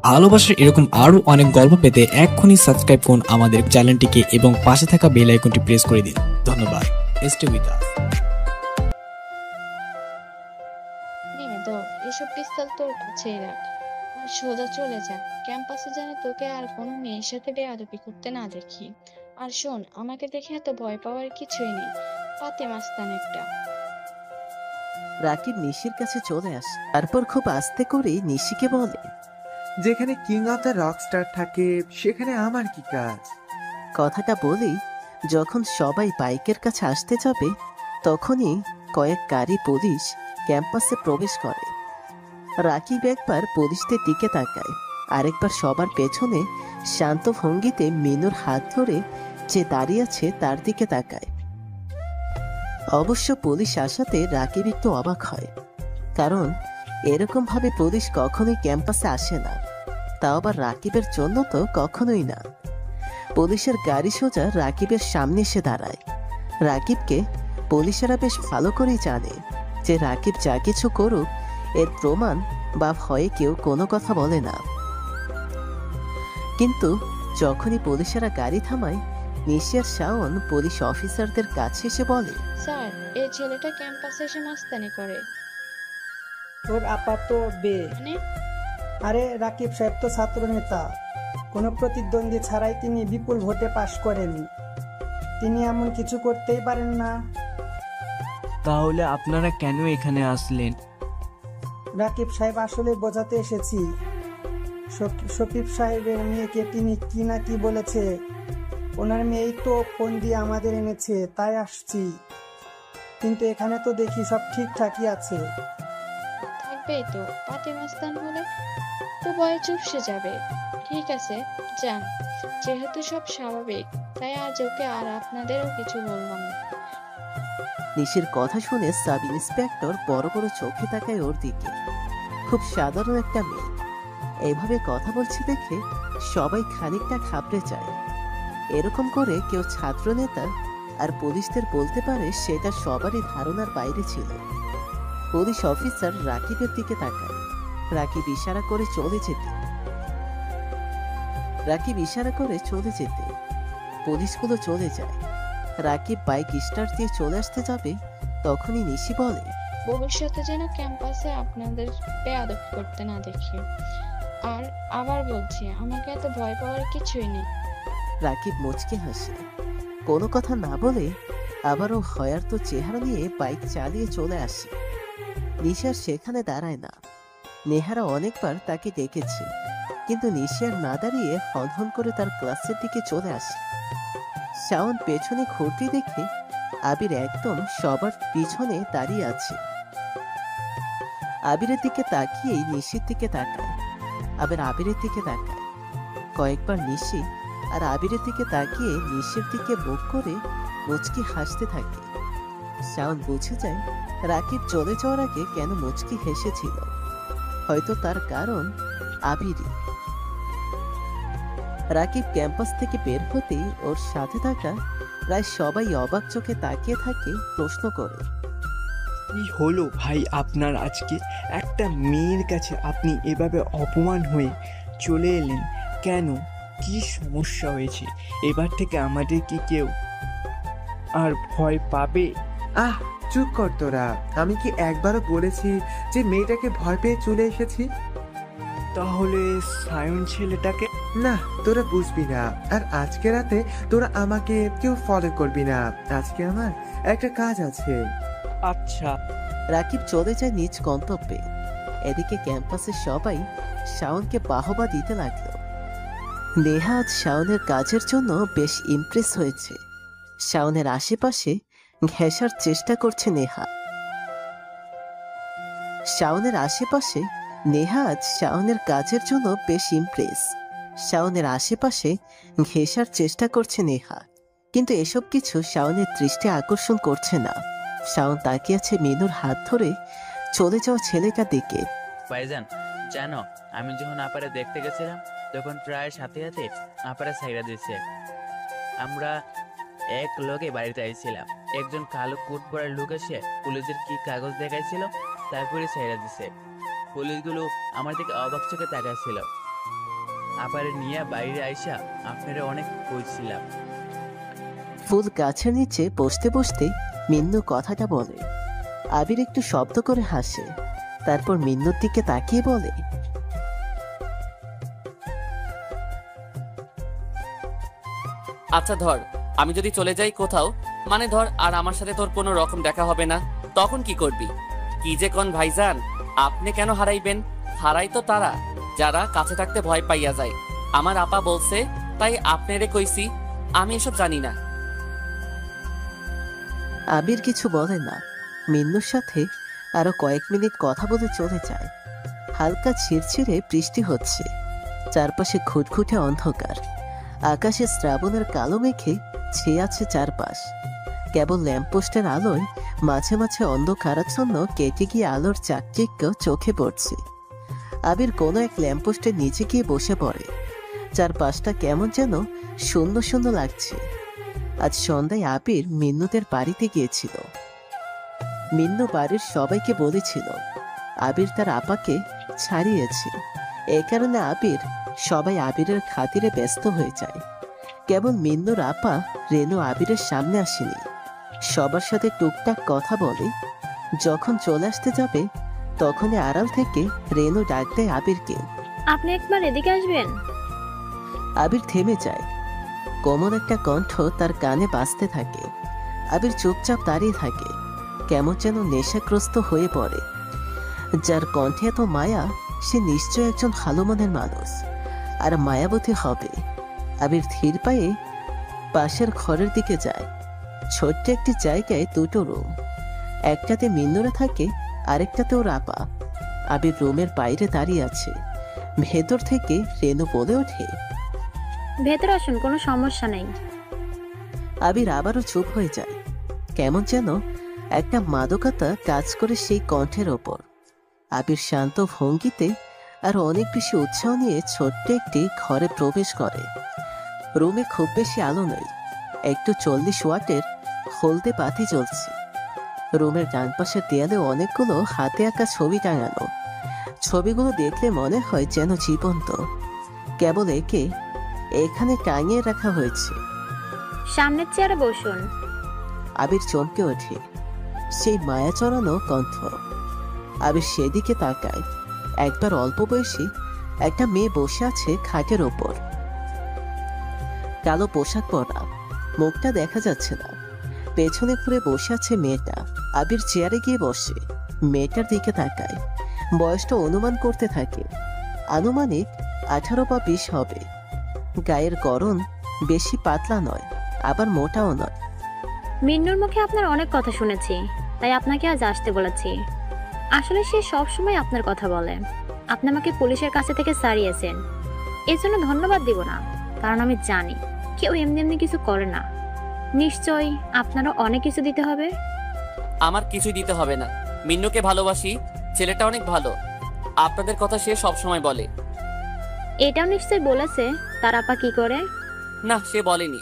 ভালোবাসার এরকম আরো অনেক গল্প পেতে এক্ষুনি সাবস্ক্রাইব করুন আমাদের চ্যানেলটিকে এবং পাশে থাকা বেল আইকনটি প্রেস করে দিন। ধন্যবাদ। Stay with us. এসব পিস্তল তোর কাছেই রাখ আর সোজা চলে যা। ক্যাম্পাসে যেন তোকে আর কোনো মেয়ের সাথে বেয়াদবি করতে না দেখি। আর শোন, আমাকে দেখে এত ভয় পাওয়ার কিছুই নেই, পাতে মাস্তান একটা। রাকিব নিশির কাছে চলে আসে, তারপর খুব আস্তে করে নিশিকে বলে, যেখানে কিং অফ দ্য রকস্টার থাকে সেখানে আমার কি কাজ? কথাটা বলেই যখন সবাই বাইকের কাছে আসতে যাবে তখনই কয়েক গাড়ি পুলিশ ক্যাম্পাসে প্রবেশ করে। রাকিব একবার পুলিশদের দিকে তাকায়, আরেকবার সবার পেছনে শান্ত ভঙ্গিতে মিনুর হাত ধরে যে দাঁড়িয়ে আছে তার দিকে তাকায়। অবশ্য পুলিশ আসাতে রাকিব একটু অবাক হয়, কারণ এরকম ভাবে পুলিশ কখনোই ক্যাম্পাসে আসে না, তাও আবার রাকিবের জন্য তো কখনোই না। পুলিশের গাড়ি সোজা রাকিবের সামনে এসে দাঁড়ায়। রাকিবকে পুলিশেরা বেশ ভালো করেই জানে যে রাকিব যা কিছু করুক এর প্রমাণ বা ভয়ে কেউ কোনো কথা বলে না। কিন্তু যখনই পুলিশেরা গাড়ি থামায়, নিশি আর শাওন পুলিশ অফিসারদের কাছে এসে বলে, স্যার, এই ছেলেটা ক্যাম্পাসে এসে মাস্তানি করে। ওর আপাত বে মানে? আরে রাকিব সাহেব তো ছাত্র নেতা, কোনো প্রতিদ্বন্দ্বী ছাড়াই তিনি বিপুল ভোটে পাশ করেন, তিনি এমন কিছু করতেই পারেন না। তাহলে আপনারা কেন এখানে আসলেন? রাকিব সাহেব, আসলে বোঝাতে এসেছি শফিক সাহেবের মেয়েকে তিনি কি না কি বলেছে। ওনার মেয়েই তো ফোন দিয়ে আমাদের এনেছে, তাই আসছি। কিন্তু এখানে তো দেখি সব ঠিকঠাকই আছে। থাকবেই তো, পাতে মাস্তান হলে তো ভয়ে চুপসে যাবে। ঠিক আছে, যান। যেহেতু সব স্বাভাবিক, তাই আজ ওকে আর আপনাদেরও কিছু বললাম না। নিশির কথা শুনে সাব ইন্সপেক্টর বড় বড় চোখে তাকায় ওর দিকে। খুব সাধারণ একটা মেয়ে, এইভাবে কথা বলছে দেখে সবাই খানিকটা ঘাবড়ে যায়। এরকম করে কেউ ছাত্র নেতা আর পুলিশদের বলতে পারে সেটা সবারই ধারণার বাইরে ছিল। পুলিশ অফিসার রাকিবের দিকে তাকায়। রাকিব ইশারা করে চলে যেতে পুলিশগুলো চলে যায়। রাকিব বাইক স্টার্ট দিয়ে চলে আসতে যাবে, তখনই নিশি বলে, ভবিষ্যতে যেন ক্যাম্পাসে আপনাদের বেয়াদবি করতে না দেখি। আর আবার বলছি, আমাকে এত ভয় পাওয়ার কিছুই নেই। রাকিব মুচকে হাসে, কোনো কথা না বলে আবারও হয়ার্ত চেহারা নিয়ে বাইক চালিয়ে চলে আসে। নিশি আর সেখানে দাঁড়ায় না। নেহারা অনেকবার তাকে ডেকেছে, কিন্তু নিশি আর না দাঁড়িয়ে হনহন করে তার ক্লাসের দিকে চলে আসে। শাওন পেছনে ঘুরতে দেখে আবির একদম সবার পিছনে দাঁড়িয়ে আছে। আবিরের দিকে তাকিয়েই নিশির দিকে তাকায়, আবার আবিরের দিকে তাকায়। কয়েকবার নিশি আর আবিরের দিকে তাকিয়ে নিশির দিকে মুখ করে মুচকি হাসতে থাকে। শাওন বুঝে যায় রাকিব চলে যাওয়ার আগে কেন মুচকি হেসেছিল, হয়তো তার কারণ আবিরই। রাকিব ক্যাম্পাস থেকে বের হতেই ওর সাথে থাকা প্রায় সবাই অবাক চোখে তাকিয়ে থাকে, প্রশ্ন করে, কি হলো ভাই আপনার? আজকে একটা মেয়ের কাছে আপনি এভাবে অপমান হয়ে চলে এলেন কেন? কি সমস্যা হয়েছে? এবার থেকে আমাদের কি কেউ আর ভয় পাবে? আহ, চুপ কর তোরা। আমি কি একবারও বলেছি যে মেয়েটাকে ভয় পেয়ে চলে এসেছি? তাহলে সায়ন ছেলেটাকে? না, তোরা বুঝবি না। আর আজকে রাতে তোরা আমাকে কেউ ফলো করবি না। আজকে আমার একটা কাজ আছে। আচ্ছা। রাকিব চলে যায় নিজ গন্তব্যে। এদিকে ক্যাম্পাসের সবাই শাওনকে বাহবা দিতে লাগলো। নেহা আজ শাওনের কাজের জন্য বেশ ইমপ্রেস হয়েছে। শাওনের আশেপাশে ঘেঁষার চেষ্টা করছে নেহা। আজ শাওনের কাজের জন্য বেশ ইমপ্রেস। শাওনের আশেপাশে ঘেঁষার চেষ্টা করছে নেহা, কিন্তু এসব কিছু শাওনের দৃষ্টি আকর্ষণ করছে না। শাওন তাকিয়ে আছে মিনুর হাত ধরে চলে যাওয়া ছেলেটার দিকে। ভাইজান, জানো আমি যখন আপারে দেখতে গেছিলাম তখন প্রায় সাথে সাথে আপারে সাইরা দিয়েছে। আমরা এক লোকে বাড়িতে আইছিলাম, একজন কালো কোট পরা লোক এসে পুলিশের কি কাগজ দেখাইছিল, তারপরে সাইরা দিছে। পুলিশগুলো আমার দিকে অবাক চোখে তাকাইছিল। আপারে নিয়ে বাইরে আইসা আপনারা অনেক কইছিলাম। ফুল গাছের নিচে বসতে বসতে মিন্নু কথাটা বলে। আবির একটু শব্দ করে হাসে, তারপর মিন্নুর দিকে তাকিয়ে বলে, আচ্ছা ধর, আমি যদি চলে যাই কোথাও, মানে ধর আর আমার সাথে তোর কোনো রকম দেখা হবে না, তখন কি করবি? কি যে কোন ভাইজান, আপনি কেন হারাইবেন? হারাই তো তারা যারা কাছে থাকতে ভয় পাইয়া যায়। আমার আপা বলছে তাই আপনারে কইছি, আমি এসব জানি না। আবির কিছু বলে না। মিন্নুর সাথে আরো কয়েক মিনিট কথা বলে চলে যায়। হালকা ছিড়ছিড়ে বৃষ্টি হচ্ছে, চারপাশে ঘুটঘুটে অন্ধকার। আকাশে শ্রাবণের কালো মেঘে ছেয়ে আছে চারপাশ। কেবল ল্যাম্পপোস্টের আলোয় মাঝে মাঝে অন্ধকারাচ্ছন্ন কেটে গিয়ে আলোর চাকচিক্য চোখে পড়ছে। আবির কোনো এক ল্যাম্পপোস্টের নিচে গিয়ে বসে পড়ে। চারপাশটা কেমন যেন শূন্য শূন্য লাগছে। আজ সন্ধ্যায় আবির মিন্নুদের বাড়িতে গিয়েছিল। মিন্নু বাড়ির সবাইকে বলেছিল আবির তার আপাকে ছাড়িয়েছে। এ কারণে সবাই আবিরের খাতিরে ব্যস্ত হয়ে যায়। কেবল মিন্নুর আপা রেনু আবিরের সামনে আসেনি। সবার সাথে টুকটাক কথা বলে। যখন চলে আসতে যাবে তখনই আড়াল থেকে রেনু ডাক দেয় আবিরকে, আপনি একবার এদিকে আসবেন। আবির থেমে যায়। কোমল একটা কণ্ঠ তার কানে বাজতে থাকে। আবির চুপচাপ দাঁড়িয়ে থাকে, কেমন যেন নেশাগ্রস্ত হয়ে পড়ে। যার কণ্ঠে এত মায়া, সে নিশ্চয় একজন ভালো মনের মানুষ, আর মায়াবতী হবে। আবির ধীর পায়ে পাশের ঘরের দিকে যায়। ছোট্ট একটি জায়গায় দুটো রুম, একটাতে মিন্নুরা থাকে, আরেকটাতে ওর আপা। আবির রুমের বাইরে দাঁড়িয়ে আছে। ভেতর থেকে রেনু বলে ওঠে, ভেতরে আসুন, কোনো সমস্যা নেই। আবির আবারও চুপ হয়ে যায়। কেমন যেন একটা মাদকতা কাজ করে সেই কণ্ঠের ওপর। আবির শান্ত ভঙ্গিতে আর অনেক বেশি উৎসাহ নিয়ে ছোট্ট একটি ঘরে প্রবেশ করে। রুমে খুব বেশি আলো নেই, একটু 40 ওয়াটের হলদে বাতি জ্বলছে। রুমের ডান পাশের দেয়ালে অনেকগুলো হাতে আঁকা ছবি টাঙানো। ছবিগুলো দেখলে মনে হয় যেন জীবন্ত, কেবল এখানে টাঙিয়ে রাখা হয়েছে। সামনের চেয়ারে বসুন। আবির চমকে ওঠে। সেই মায়া চড়ানো কণ্ঠ। আবির সেদিকে তাকায়। একবার অল্প বয়সী একটা মেয়ে বসে আছে খাটের ওপর। কালো পোশাক পরা, মুখটা দেখা যাচ্ছে না। পেছনে ঘুরে বসে আছে মেয়েটা। আবির চেয়ারে গিয়ে বসে, মেয়েটার দিকে তাকায়। বয়সটা অনুমান করতে থাকে। আনুমানিক 18 বা 20 হবে। গায়ের গড়ন বেশি পাতলা নয়, আবার মোটাও নয়। মিন্নুর মুখে আপনার অনেক কথা শুনেছি, তাই আপনাকে আজ আসতে বলেছি। আসলে সে সবসময় আপনার কথা বলে। আপনি আমাকে পুলিশের কাছে থেকে ছাড়িয়েছেন, এর জন্য ধন্যবাদ দিব না, কারণ আমি জানি কেউ এমনি এমনি কিছু করে না। নিশ্চয়ই আপনারও অনেক কিছু দিতে হবে। আমার কিছুই দিতে হবে না, মিন্নুকে ভালোবাসি, ছেলেটা অনেক ভালো, আপনাদের কথা সে সবসময় বলে। এটাও নিশ্চয় বলেছে তার আপা কি করে। না, সে বলেনি।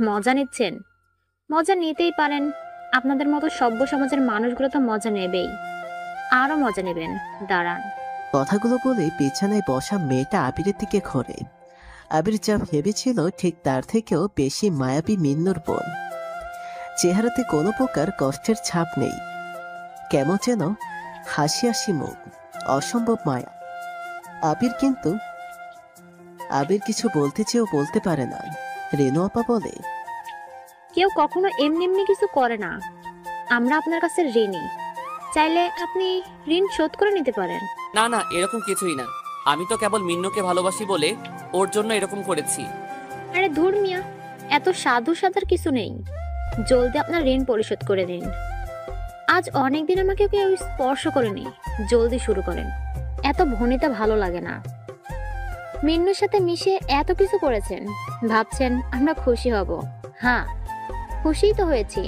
মজা নিচ্ছেন? মজা নিতেই পারেন, আপনাদের মতো সভ্য সমাজের মানুষগুলো তো মজা নেবেই, আরো মজা নেবেন, দাঁড়ান। কথাগুলো বলে বিছানায় বসা মেয়েটা আবিরের দিকে ঘোরে। আবির যা ভেবেছিল ঠিক তার থেকেও বেশি মায়াবী মিন্নুর বোন। চেহারাতে কোনো প্রকার কষ্টের ছাপ নেই, কেমন যেন হাসি হাসি মুখ, অসম্ভব মায়া। আবির কিছু বলতে চেয়েও বলতে পারে না। রেনু আপা বলে, কেউ কখনো এমনি এমনি কিছু করে না। আমরা আপনার কাছে ঋণী, চাইলে আপনি ঋণ শোধ করে নিতে পারেন। না না, এরকম কিছুই না, আমি তো কেবল মিন্নুকে ভালোবাসি বলে ওর জন্য এরকম করেছি। আরে ধুর মিয়া, এত সাধু সাধার কিছু নেই, জলদি আপনার ঋণ পরিশোধ করে দিন। আজ অনেকদিন আমাকে কেউ স্পর্শ করেনি, জলদি শুরু করেন, এত ভনিতা ভালো লাগে না। মিন্নুর সাথে মিশে এত কিছু করেছেন, ভাবছেন আমরা খুশি হব। হ্যাঁ, খুশিই তো হয়েছি,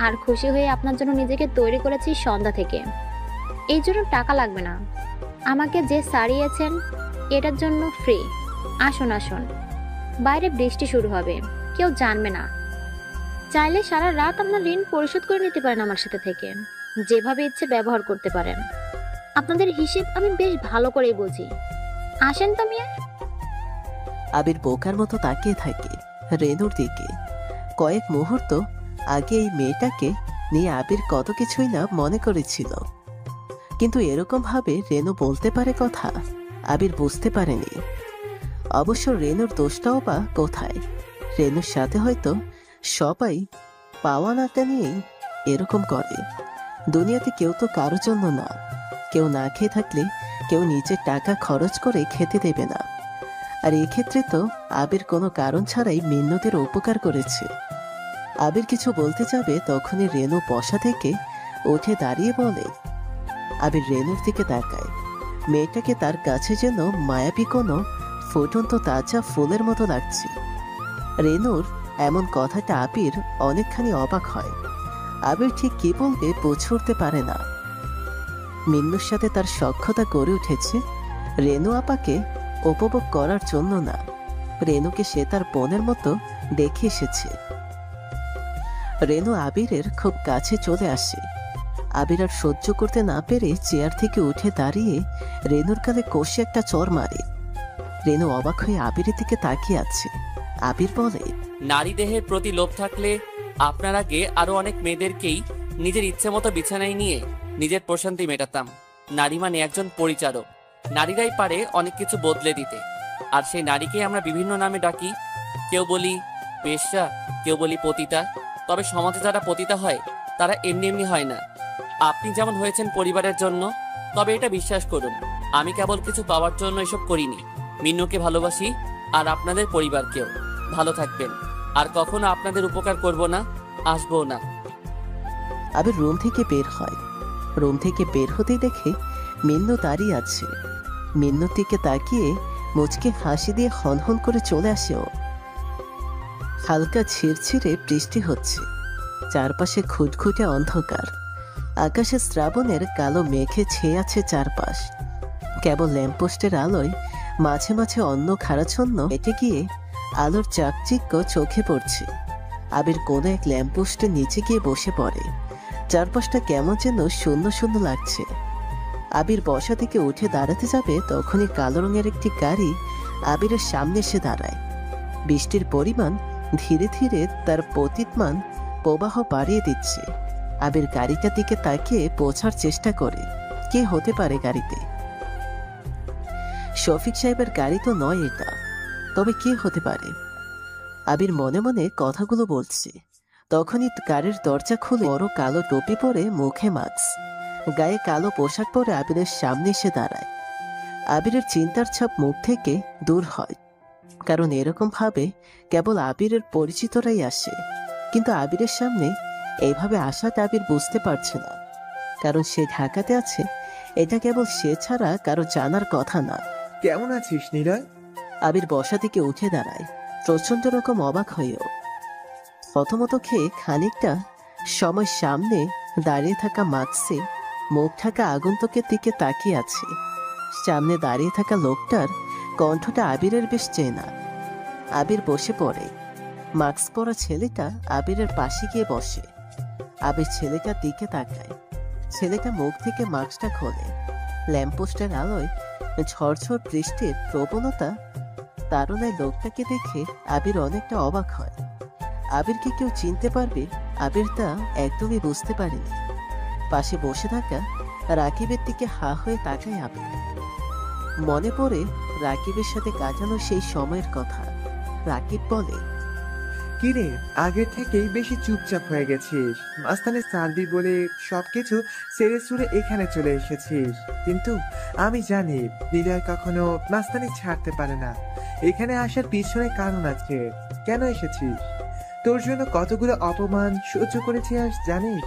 আর খুশি হয়ে আপনার জন্য নিজেকে তৈরি করেছি সন্ধ্যা থেকে। এই জন্য টাকা লাগবে না, আমাকে যে সারিয়েছেন এটার জন্য ফ্রি। আসুন আসুন, বাইরে বৃষ্টি শুরু হবে, কেউ জানবে না। চাইলে সারা রাত আপনার ঋণ পরিশোধ করে নিতে পারেন আমার সাথে থেকে, যেভাবে ইচ্ছে ব্যবহার করতে পারেন। আপনাদের হিসেব আমি বেশ ভালো করেই বুঝি। আসেন তো মিয়া। আবির বোকার মতো তাকিয়ে থাকে রেনুর দিকে। কয়েক মুহূর্ত আগে এই মেয়েটাকে নিয়ে আবির কত কিছুই না মনে করেছিল, কিন্তু এরকম ভাবে রেনু বলতে পারে কথা আবির বুঝতে পারেনি। অবশ্য রেনুর দোষটাও বা কোথায়? রেনুর সাথে হয়তো সবাই পাওয়া নাটা নিয়েই এরকম করে। দুনিয়াতে কেউ তো কারোর জন্য না। কেউ না খেয়ে থাকলে কেউ নিজের টাকা খরচ করে খেতে দেবে না। আর এক্ষেত্রে তো আবির কোনো কারণ ছাড়াই মিন্নতের উপকার করেছে। আবির কিছু বলতে যাবে তখনই রেনু বসা থেকে উঠে দাঁড়িয়ে বলে। আবির রেনুর দিকে তাকায়। মেয়েটাকে তার কাছে যেন মায়াবী কোনো ফুটন্ত তাজা ফুলের মতো লাগছে। রেনুর এমন কথাটা আবির অনেকখানি অবাক হয়। আবির ঠিক কি বলবে বুঝে উঠতে পারে না। মিন্নুর সাথে তার সখ্যতা গড়ে উঠেছে রেনু আপাকে উপভোগ করার জন্য না, রেনুকে সে তার বোনের মতো দেখে এসেছে। রেনু আবিরের খুব কাছে চলে আসে। আবির আর সহ্য করতে না পেরে চেয়ার থেকে উঠে দাঁড়িয়ে রেনুর কালে কষে একটা চড় মারে। রেনু অবাক হয়ে আবিরের দিকে তাকিয়ে আছে। আবির বলে, নারী দেহের প্রতি লোভ থাকলে আপনার আগে আরো অনেক মেয়েদেরকেই নিজের ইচ্ছে মতো বিছানায় নিয়ে নিজের প্রশান্তি মেটাতাম। নারী মানে একজন পরিচারক। নারীরাই পারে অনেক কিছু বদলে দিতে, আর সেই নারীকে আমরা বিভিন্ন নামে ডাকি। কেউ বলি বেশ্যা, কেউ বলি পতিতা। তবে সমাজে যারা পতিতা হয় তারা এমনি এমনি হয় না। আপনি যেমন হয়েছেন পরিবারের জন্য, তবে এটা বিশ্বাস করুন আমি কেবল কিছু পাওয়ার জন্য এসব করিনি। মিন্নুকে ভালোবাসি আর আপনাদের পরিবারকেও। ভালো থাকবেন, আর কখনো আপনাদের উপকার করব না, আসবো না। আবির রুম থেকে বের হয়। রুম থেকে বের হতেই দেখে মিন্নু দাঁড়িয়ে আছে। মিন্নুর দিকে তাকিয়ে মুচকে হাসি দিয়ে হনহন করে চলে আসে ও। হালকা ছিড়ছিড়ে বৃষ্টি হচ্ছে। চারপাশে খুটখুটে অন্ধকার। আকাশে শ্রাবণের কালো মেঘে ছেয়ে আছে চারপাশ। কেবল ল্যাম্পপোস্টের আলোয় মাঝে মাঝে অন্য খাড়াচ্ছন্ন হেঁটে গিয়ে আলোর চাকচিক্য চোখে পড়ছে। আবির কোনো এক ল্যাম্পপোস্টের নিচে গিয়ে বসে পড়ে। চারপাশটা কেমন যেন শূন্য শূন্য লাগছে। আবির বসা থেকে উঠে দাঁড়াতে যাবে তখনই কালো রঙের একটি গাড়ি আবিরের সামনে এসে দাঁড়ায়। বৃষ্টির পরিমাণ ধীরে ধীরে তার পতিতমান প্রবাহ বাড়িয়ে দিচ্ছে। আবির গাড়িটার দিকে তাকিয়ে পৌঁছার চেষ্টা করে। কে হতে পারে গাড়িতে? শফিক সাহেবের গাড়ি তো নয় এটা, তবে কে হতে পারে? আবির মনে মনে কথাগুলো বলছে। তখনই গাড়ির দরজা খুলে বড় কালো টুপি পরে, মুখে মাস্ক, গায়ে কালো পোশাক পরে আবিরের সামনে এসে দাঁড়ায়। আবিরের চিন্তার ছাপ মুখ থেকে দূর হয়, কারণ এরকম ভাবে কেবল আবিরের পরিচিতরাই আসে। কিন্তু আবিরের সামনে এইভাবে আসাটা আবির বুঝতে পারছে না, কারণ সে ঢাকাতে আছে। এটা কেবল সে ছাড়া কারো জানার কথা না। কেমন আছিস নিলয়? আবির বসা থেকে উঠে দাঁড়ায়, প্রচন্ড রকম অবাক হয়েও। প্রথমত খেয়ে খানিকটা সময় সামনে দাঁড়িয়ে থাকা মাস্কে মুখ ঢাকা আগন্তুকের দিকে তাকিয়ে আছে। সামনে দাঁড়িয়ে থাকা লোকটার কণ্ঠটা আবিরের বেশ চেনা। আবির বসে পড়ে। মাস্ক পরা ছেলেটা আবিরের পাশে গিয়ে বসে। আবির ছেলেটার দিকে তাকায়। ছেলেটা মুখ থেকে মাস্কটা খোলে। ল্যাম্পপোস্টের আলোয় ঝড়ঝড় বৃষ্টির প্রবণতা তারুণায় লোকটাকে দেখে আবির অনেকটা অবাক হয়। আবিরকে কেউ চিনতে পারবে আবির তা একদমই বুঝতে পারেনি। পাশে বসে থাকা রাকিবের দিকে হা হয়ে তাকায় আবির। মনে পড়ে রাকিবের সাথে কাটানো সেই সময়ের কথা। রাকিব বলে, কিরে, আগের থেকেই বেশি চুপচাপ হয়ে গেছিস। মাস্তানে সারবি বলে সবকিছু সেরে সুরে এখানে চলে এসেছিস, কিন্তু আমি জানি নিলয় কখনো মাস্তানি ছাড়তে পারে না। এখানে আসার পিছনে কারণ আছে। কেন এসেছিস? তোর জন্য কতগুলো অপমান সহ্য করেছি আজ জানিস?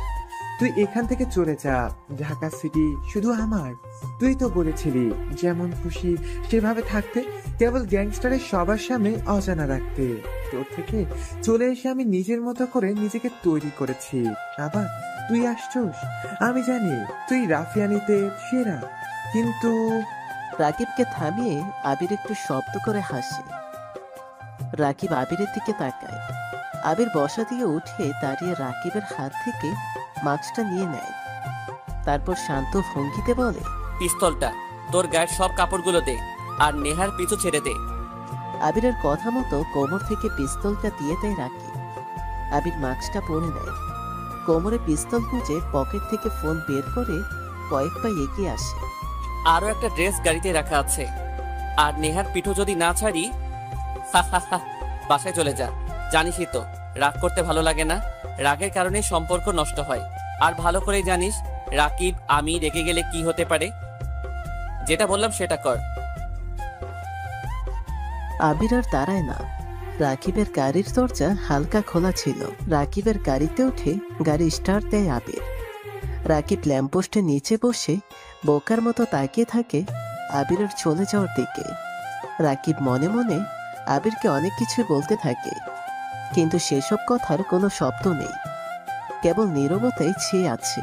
তুই এখান থেকে চলে যা। ঢাকা সিটি শুধু আমার। তুই তো বলেছিলি যেমন খুশি সেভাবে থাকতে, কেবল গ্যাংস্টারের সবার সামনে অজানা রাখতে। তোর থেকে চলে এসে আমি নিজের মতো করে নিজেকে তৈরি করেছি। আবার তুই আসছস। আমি জানি তুই রাফিয়ানিতে সেরা, কিন্তু রাকিবকে থামিয়ে আবির একটু শব্দ করে হাসে। রাকিব আবিরের দিকে তাকায়। আবির বসা দিয়ে উঠে দাঁড়িয়ে রাকিবের হাত থেকে মাস্কটা নিয়ে নেয়। তারপর শান্ত ভঙ্গিতে বলে, পিস্তলটা তোর গায়ের সব কাপড়গুলো দে, আর নেহার পিছু ছেড়ে দে। আবিরের কথা মতো কোমর থেকে পিস্তলটা দিয়ে দেয় রাকিব। আবির মাস্কটা পরে নেয়, কোমরে পিস্তল গুঁজে পকেট থেকে ফোন বের করে কয়েক পা এগিয়ে আসে। আরো একটা ড্রেস গাড়িতে রাখা আছে, আর নেহার পিঠো যদি না ছাড়ি, হা হা হা, বাসায় চলে যা। জানিসই তো রাগ করতে ভালো লাগে না, রাগের কারণে সম্পর্ক নষ্ট হয়। আর ভালো করেই জানিস রাকিব আমি রেগে গেলে কি হতে পারে। যেটা বললাম সেটা কর। আবির আর দাঁড়ায় না। রাকিবের গাড়ির দরজা হালকা খোলা ছিল। রাকিবের গাড়িতে উঠে গাড়ি স্টার্ট দেয় আবির। রাকিব ল্যাম্পপোস্টের নিচে বসে বোকার মতো তাকিয়ে থাকে আবিরের চলে যাওয়ার দিকে। রাকিব মনে মনে আবিরকে অনেক কিছু বলতে থাকে, কিন্তু সেসব কথার কোনো শব্দ নেই, কেবল নীরবতায় ছেয়ে আছে।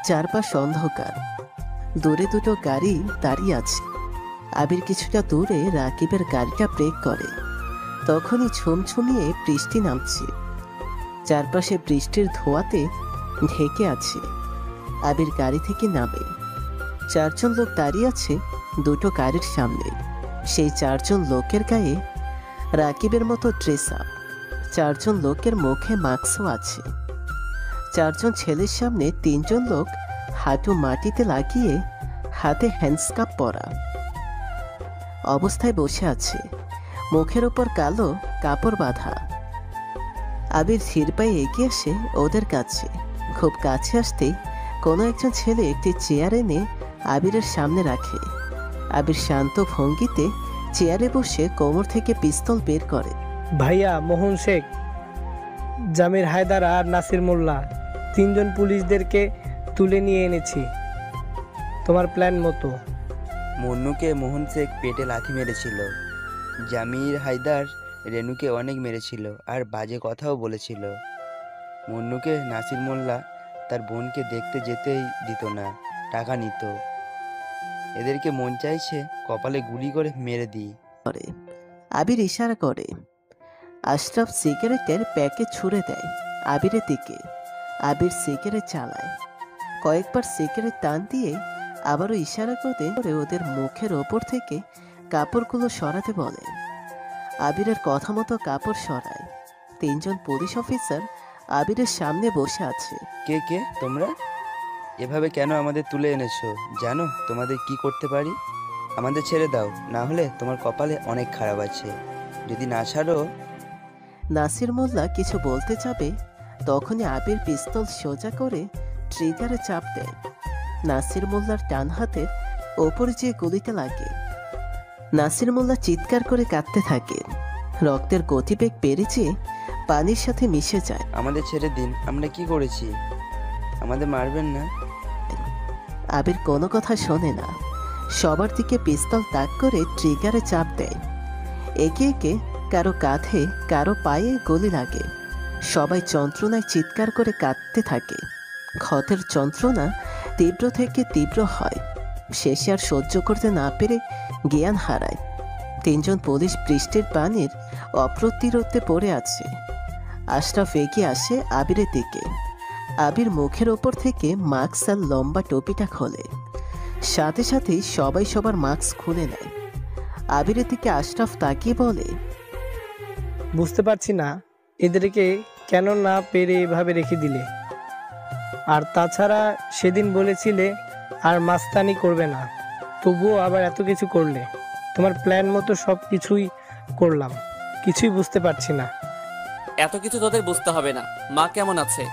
চারপাশ অন্ধকার, দূরে দুটো গাড়ি দাঁড়িয়ে আছে। আবির কিছুটা দূরে রাকিবের গাড়িটা ব্রেক করে, তখনই ছুমছুমিয়ে বৃষ্টি নামছে। চারপাশে বৃষ্টির ধোঁয়াতে ঢেকে আছে। আবির গাড়ি থেকে নামে। 4 জন লোক দাঁড়িয়ে আছে দুটো গাড়ির সামনে। সেই 4 জন লোকের গায়ে রাকিবের মতো ড্রেস আপ। 4 জন লোকের মুখে মাস্কও আছে। 4 জন ছেলের সামনে 3 জন লোক হাঁটু মাটিতে লাগিয়ে হাতে হ্যান্ডস্কাপ পরা অবস্থায় বসে আছে, মুখের উপর কালো কাপড় বাঁধা। আবির ধীর পায়ে এগিয়ে আসে ওদের কাছে। খুব কাছে আসতেই কোনো একজন ছেলে একটি চেয়ার এনে আবিরের সামনে রাখে। আবির শান্ত ভঙ্গিতে চেয়ারে বসে কোমর থেকে পিস্তল বের করে। ভাইয়া, মোহন শেখ, জামির হায়দার আর নাসির মোল্লা 3 জন পুলিশদেরকে তুলে নিয়ে এনেছি তোমার প্ল্যান মতো। মন্নুকে মোহন শেখ পেটে লাথি মেরেছিল, জামির হায়দার রেনুকে অনেক মেরেছিল আর বাজে কথাও বলেছিল। মন্নুকে নাসির মোল্লা তার বোনকে দেখতে যেতেই দিত না, টাকা নিত। এদেরকে মন চাইছে কপালে গুলি করে মেরে দিই। আবির ইশারা করে। আশরাফ সিগারেটের প্যাকেট ছুঁড়ে দেয় আবিরের দিকে। আবির সিগারেট চালায়, কয়েকবার সিগারেট টান দিয়ে আবারও ইশারা করে ওদের মুখের ওপর থেকে কাপড়গুলো সরাতে বলে। আবিরের কথা মতো কাপড় সরায়। 3 জন পুলিশ অফিসার আবিরের সামনে বসে আছে। কে কে তোমরা? এভাবে কেন আমাদের তুলে এনেছো? জানো তোমাদের কি করতে পারি? আমাদের ছেড়ে দাও, না হলে তোমার কপালে অনেক খারাপ আছে। যদি না ছাড়ো। নাসির মোল্লা কিছু বলতে যাবে, তখনই আবির পিস্তল সোজা করে ট্রিগারে চাপ দেয়। নাসির মোল্লার ডান হাতের ওপর যে গুলিতে লাগে। নাসির মোল্লা চিৎকার করে কাঁদতে থাকে। রক্তের গতিবেগ বেড়ে যেয়ে পানির সাথে মিশে যায়। আমাদের ছেড়ে দিন, আমরা কি করেছি? আমাদের মারবেন না। আবির কোনো কথা শোনে না, সবার দিকে পিস্তল তাক করে ট্রিগারে চাপ দেয়। একে একে কারো কাঁধে কারো পায়ে গুলি লাগে। সবাই যন্ত্রণায় চিৎকার করে কাঁদতে থাকে। ক্ষতের যন্ত্রণা তীব্র থেকে তীব্র হয়। শেষে আর সহ্য করতে না পেরে জ্ঞান হারায়। 3 জন পুলিশ বৃষ্টির পানির অপ্রতিরোধে পড়ে আছে। আশরাফ এগিয়ে আসে আবিরের দিকে। আবির মুখের ওপর থেকে মাস্ক আর লম্বা টুপিটা খোলে। সাথে সাথেই সবাই সবার মাস্ক খুলে নেয়। আবিরের দিকে আশরাফ তাকিয়ে বলে, বুঝতে পারছি না এদেরকে কেন না পেরে এভাবে রেখে দিলে। আর তাছাড়া সেদিন বলেছিলে আর মাস্তানি করবে না, তবুও আবার এত কিছু করলে। তোমার প্ল্যান মতো সব কিছুই করলাম, কিছুই বুঝতে পারছি না। এত কিছু তোদের বুঝতে হবে না। মা কেমন আছে?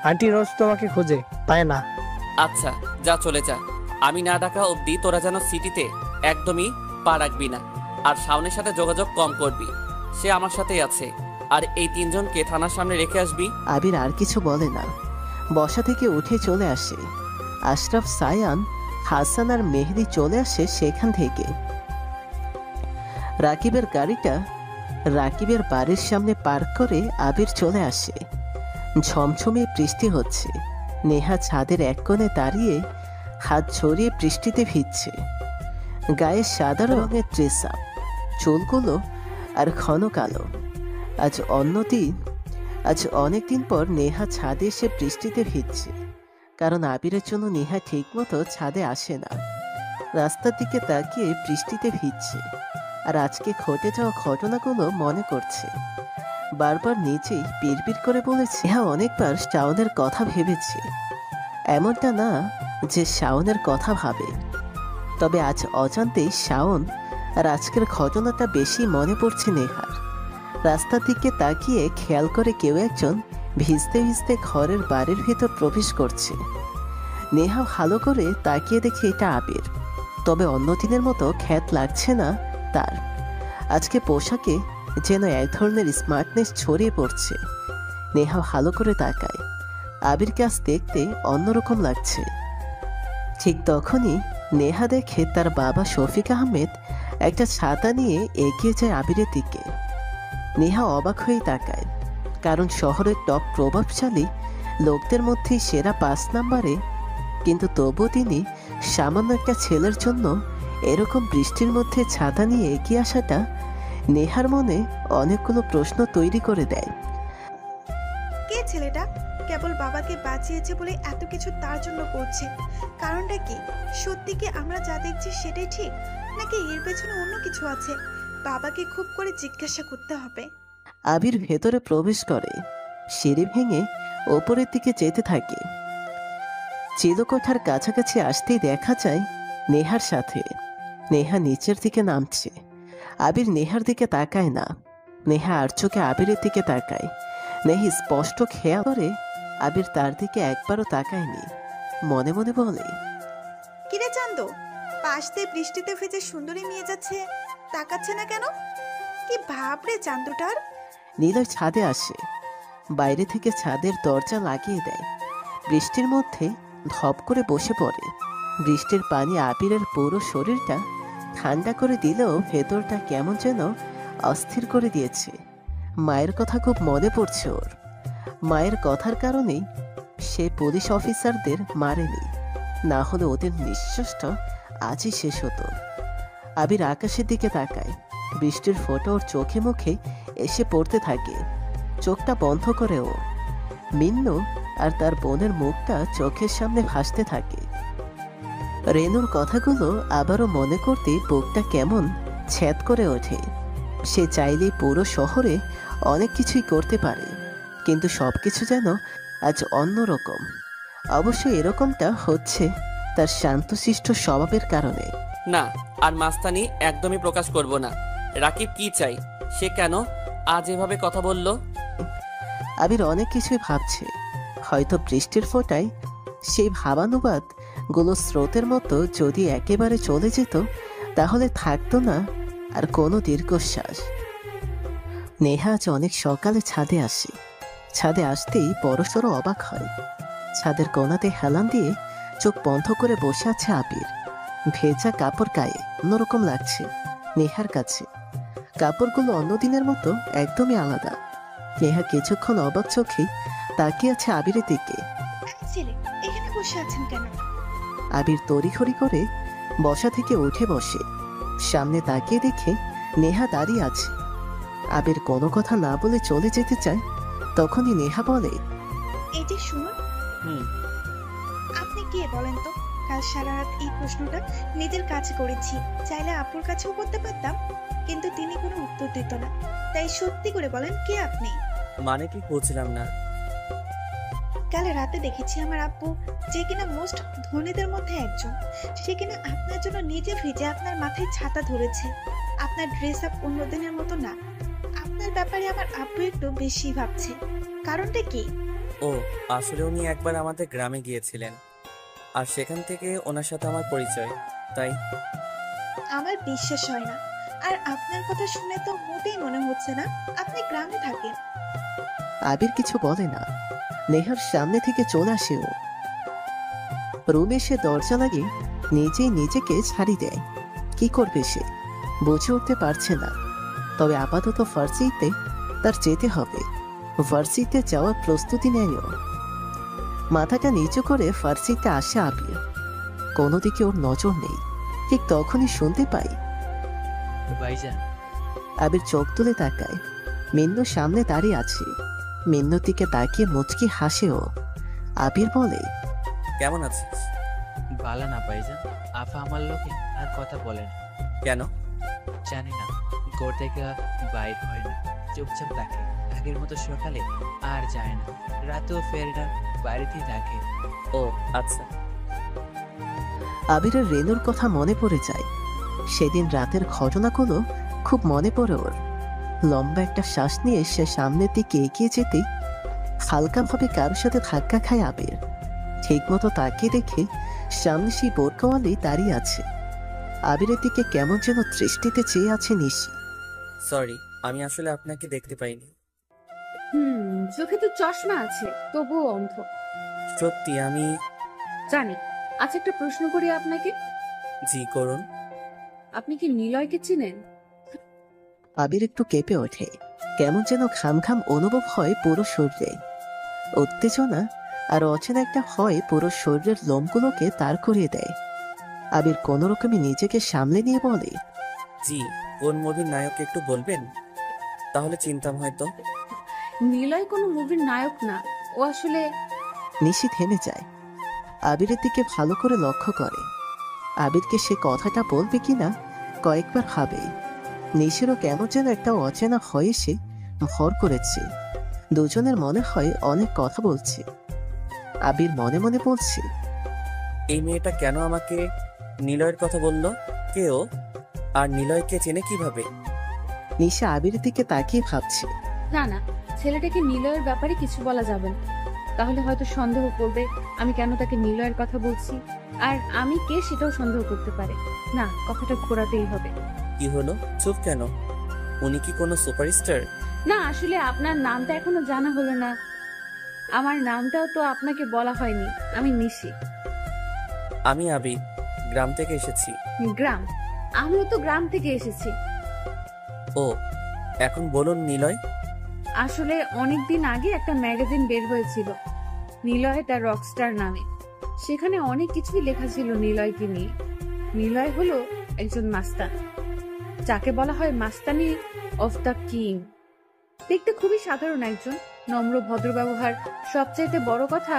আন্টি রোজ তোমাকে খোঁজে, পায় না। আচ্ছা যা, চলে যা। আমি না ডাকা অবধি তোরা যেন সিটিতে একদমই পা রাখবি না। আর শাওনের সাথে যোগাযোগ কম করবি, সে আমার সাথেই আছে। আর এই 3 জনকে থানার সামনে রেখে আসবি। আবির আর কিছু বলে না, বসা থেকে উঠে চলে আসে। আশরাফ, সায়ান, হাসান আর মেহেদি চলে আসে সেখান থেকে। রাকিবের গাড়িটা রাকিবের বাড়ির সামনে পার্ক করে আবির চলে আসে। ঝমঝমে বৃষ্টি হচ্ছে। নেহা ছাদের এক কোণে দাঁড়িয়ে হাত ছড়িয়ে বৃষ্টিতে ভিজছে। গায়ে সাদা রঙের ড্রেস আপ, চুলগুলো আর ঘন কালো। আজ অনেকদিন পর নেহা ছাদে এসে বৃষ্টিতে ভিজছে, কারণ আবিরের জন্য নেহা ঠিকমতো ছাদে আসে না। রাস্তার দিকে তাকিয়ে বৃষ্টিতে ভিজছে। আর আজকে ঘটে যাওয়া ঘটনাগুলো মনে করছে। বারবার নিজেই বিড়বিড় করে বলেছে, হ্যাঁ অনেকবার শাওনের কথা ভেবেছে। এমনটা না যে শাওনের কথা ভাবে, তবে আজ অজান্তেই শাওন আর আজকের ঘটনাটা বেশি মনে পড়ছে নেহার। রাস্তার দিকে তাকিয়ে খেয়াল করে কেউ একজন ভিজতে ভিজতে ঘরের বাড়ির ভেতর প্রবেশ করছে। নেহা ভালো করে তাকিয়ে দেখে এটা আবির, তবে অন্য দিনের মতো খ্যাত লাগছে না তার। আজকে পোশাকে যেন এক ধরনের স্মার্টনেস ছড়িয়ে পড়ছে। নেহা ভালো করে তাকায়, আবিরকে আজ দেখতে অন্যরকম লাগছে। ঠিক তখনই নেহা দেখে তার বাবা শফিক আহমেদ একটা ছাতা নিয়ে এগিয়ে যায় আবিরের দিকে। নেহা অবাক হয়ে তাকায়, কারণ শহরের টপ প্রভাবশালী লোকদের মধ্যেই সেরা 5 নম্বরে, কিন্তু তবুও তিনি সামান্য একটা ছেলের জন্য এরকম বৃষ্টির মধ্যে ছাতা নিয়ে এগিয়ে আসাটা নেহার মনে অনেকগুলো প্রশ্ন তৈরি করে দেয়। কে ছেলেটা? কেবল বাবাকে বাঁচিয়েছে বলে এত কিছু তার জন্য করছে, কারণটা কি? সত্যি কি আমরা যা দেখছি সেটাই ঠিক, নাকি এর পেছনে অন্য কিছু আছে? বাবাকে খুব করে জিজ্ঞাসা করতে হবে। আবির ভেতরে প্রবেশ করে, সিঁড়ি ভেঙে ওপরের দিকে যেতে থাকে। চিলকোঠার কাছাকাছি আসতেই দেখা যায় নেহার সাথে। নেহা নিচের দিকে নামছে। আবির নেহার দিকে তাকায় না, নেহা আর চোখে আবিরের দিকে তাকায়। নেহি স্পষ্ট খেয়াল করে আবির তার দিকে একবারও তাকায়নি। মনে মনে বলে, কিরে চান্দু, পাশ দিয়ে বৃষ্টিতে ভেজে সুন্দরী নিয়ে যাচ্ছে, তাকাচ্ছে না কেন? কি ভাবরে চান্দুটার? নীলয় ছাদে আসে, বাইরে থেকে ছাদের দরজা লাগিয়ে দেয়। বৃষ্টির মধ্যে ধপ করে বসে পড়ে। বৃষ্টির পানি আবিরের পুরো শরীরটা ঠান্ডা করে দিলেও ভেতরটা কেমন যেন অস্থির করে দিয়েছে। মায়ের কথা খুব মনে পড়ছে ওর। মায়ের কথার কারণেই সে পুলিশ অফিসারদের মারেনি, না হলে ওদের নিঃশ্বাসটা আজই শেষ হতো। আবির আকাশের দিকে তাকায়, বৃষ্টির ফোঁটা ওর চোখে মুখে এসে পড়তে থাকে। চোখটা বন্ধ করে ও। মিন্নু আর তার বোনের মুখটা চোখের সামনে ভাসতে থাকে। রেনুর কথাগুলো আবারও মনে করতেই বুকটা কেমন ছ্যাদ করে ওঠে। সে চাইলেই পুরো শহরে অনেক কিছুই করতে পারে, কিন্তু সবকিছু যেন আজ অন্যরকম। অবশ্যই এরকমটা হচ্ছে তার শান্তশিষ্ট স্বভাবের কারণে। না, আর মাস্তানি একদমই প্রকাশ করব না। রাকিব কি চাই? সে কেন আজ এভাবে কথা বলল? আবির অনেক কিছুই ভাবছে। হয়তো বৃষ্টির ফোঁটায় সেই ভাবানুবাদ গুলো স্রোতের মতো যদি একেবারে চলে যেত, তাহলে থাকতো না আর কোনো দীর্ঘশ্বাস। নেহা আজ অনেক সকালে ছাদে আসে। ছাদে আসতেই বড়সড় অবাক হয়। ছাদের কোণাতে হেলান দিয়ে চোখ বন্ধ করে বসে আছে আবির। ভেজা কাপড় গায়ে অন্যরকম লাগছে নেহার কাছে। কাপড়গুলো অন্যদিনের মতো একদমই আলাদা। নেহা কিছুক্ষণ অবাক চোখেই তাকিয়ে আছে আবিরের দিকে। ছেলে, এখানে বসে আছেন কেন? আবির তড়িঘড়ি করে বসা থেকে উঠে বসে। সামনে তাকিয়ে দেখে নেহা দাঁড়িয়ে আছে। আবির কোনো কথা না বলে চলে যেতে চায়, তখনই নেহা বলে, এই যে শুনুন। আপনি কে বলেন তো? কাল সারা রাত এই প্রশ্নটা নিজের কাছে করেছি, চাইলে আপুর কাছেও করতে পারতাম, কিন্তু তিনি কোনো উত্তর দিত না। তাই সত্যি করে বলেন, কে আপনি? মানে কি বুঝলাম না। কাল রাতে দেখেছি আমার আব্বু, যে কিনা মোস্ট ধনীদের মধ্যে একজন, সে কিনা আপনার জন্য নিজে ভিজে আপনার মাথায় ছাতা ধরেছে। আপনার ড্রেস আপ অন্য দিনের মতো না। আপনার ব্যাপারে আমার আব্বু একটু বেশি ভাবছে। কারণটা কি? ও, আসলে উনি একবার আমাদের গ্রামে গিয়েছিলেন, আর সেখান থেকে ওনার সাথে আমার পরিচয়, তাই। আমার বিশ্বাস হয় না। আর আপনার কথা শুনে তো মোটেই মনে হচ্ছে না আপনি গ্রামে থাকেন। আবির কিছু বলে না। নেহার সামনে থেকে চলে আসে ও। রুমে সে দরজা লাগিয়ে নিজেই নিজেকে ছাড়ি দেয়। কি করবে সে বুঝে উঠতে পারছে না। তবে আপাতত ফার্সিতে তার যেতে হবে। ফার্সিতে যাওয়ার প্রস্তুতি নেয় ও। মাথাটা নিচু করে ফার্সিতে আসে আবির। কোনো দিকে ওর নজর নেই। ঠিক তখনই শুনতে পাই, ভাইজান। আবির চোখ তুলে তাকায়। মিন্নু সামনে দাঁড়িয়ে আছে। মিন্নুর দিকে তাকিয়ে মুচকি হাসে ও। আবির বলে, কেমন আছিস? ভালো না ভাইজান, আফা আমার লোকে আর কথা বলেন। কেন? জানি না। ঘর থেকে বাইর হয় না, চুপচাপ থাকে। আগের মতো সকালে আর যায় না, রাতেও ফেরে না, বাড়িতেই থাকে। ও আচ্ছা। আবিরের রেনুর কথা মনে পড়ে যায়। সেদিন রাতের ঘটনাগুলো খুব মনে পড়ে ওর। লম্বা একটা শ্বাস নিয়ে সে সামনের দিকে এগিয়ে যেতেই হালকাভাবে কারোর সাথে ধাক্কা খায় আবির। ঠিকমতো তাকিয়ে দেখে সামনে সেই বোরকাওয়ালি দাঁড়িয়ে আছে। আবিরের দিকে কেমন যেন দৃষ্টিতে চেয়ে আছে নিশি। সরি, আমি আসলে আপনাকে দেখতে পাইনি। চোখে তো চশমা আছে, তবুও অন্ধ। সত্যি আমি জানি। আচ্ছা, একটা প্রশ্ন করি আপনাকে। জি করুন। আপনি কি নিলয়কে চিনেন? আবির একটু কেঁপে ওঠে। কেমন যেন ঘাম ঘাম অনুভব হয় পুরো শরীরে। উত্তেজনা আর অচেনা একটা হয় পুরো শরীরের লোমগুলোকে তার করিয়ে দেয়। আবির কোনো রকমে নিজেকে সামলে নিয়ে বলে, জি, কোন মুভির নায়ক একটু বলবেন? তাহলে চিনতাম হয়তো। নিলয় কোনো মুভির নায়ক না, ও আসলে। নিশি থেমে যায়। আবিরের দিকে ভালো করে লক্ষ্য করে। আবিরকে সে কথাটা বলবে কিনা কয়েকবার ভাবে। নিশিরও কেমন যেন একটা অচেনা হয়ে সে ভর করেছে। দুজনের মনে হয় অনেক কথা বলছে। আবির মনে মনে বলছে, এই মেয়েটা কেন আমাকে নিলয়ের কথা বলল? কে ও? আর নিলয়কে চেনে কিভাবে? নিশা আবিরের দিকে তাকিয়ে ভাবছে। না না, ছেলেটাকে নিলয়ের ব্যাপারে কিছু বলা যাবে না, তাহলে হয়তো সন্দেহ করবে আমি কেন তাকে নিলয়ের কথা বলছি, আর আমি কে সেটাও সন্দেহ করতে পারে। না, কথাটা ঘোরাতেই হবে। কি হলো, চুপ কেন? উনি কি কোনো সুপারস্টার? না, আসলে আপনার নামটা এখনো জানা হলো না। আমার নামটাও তো আপনাকে বলা হয়নি। আমি নিশি। আমি আবি, গ্রাম থেকে এসেছি। গ্রাম? আমিও তো গ্রাম থেকে এসেছি। ও, এখন বলুন নিলয়। আসলে অনেকদিন আগে একটা ম্যাগাজিন বের হয়েছিল, নিলয় তার রকস্টার নামে। সেখানে অনেক কিছুই লেখা ছিল নিলয়কে নিয়ে। নিলয় হলো একজন মাস্তান, যাকে বলা হয় মাস্তানি অফ দ্য কিং। দেখতে খুবই সাধারণ একজন, নম্র ভদ্র ব্যবহার, সবচাইতে বড় কথা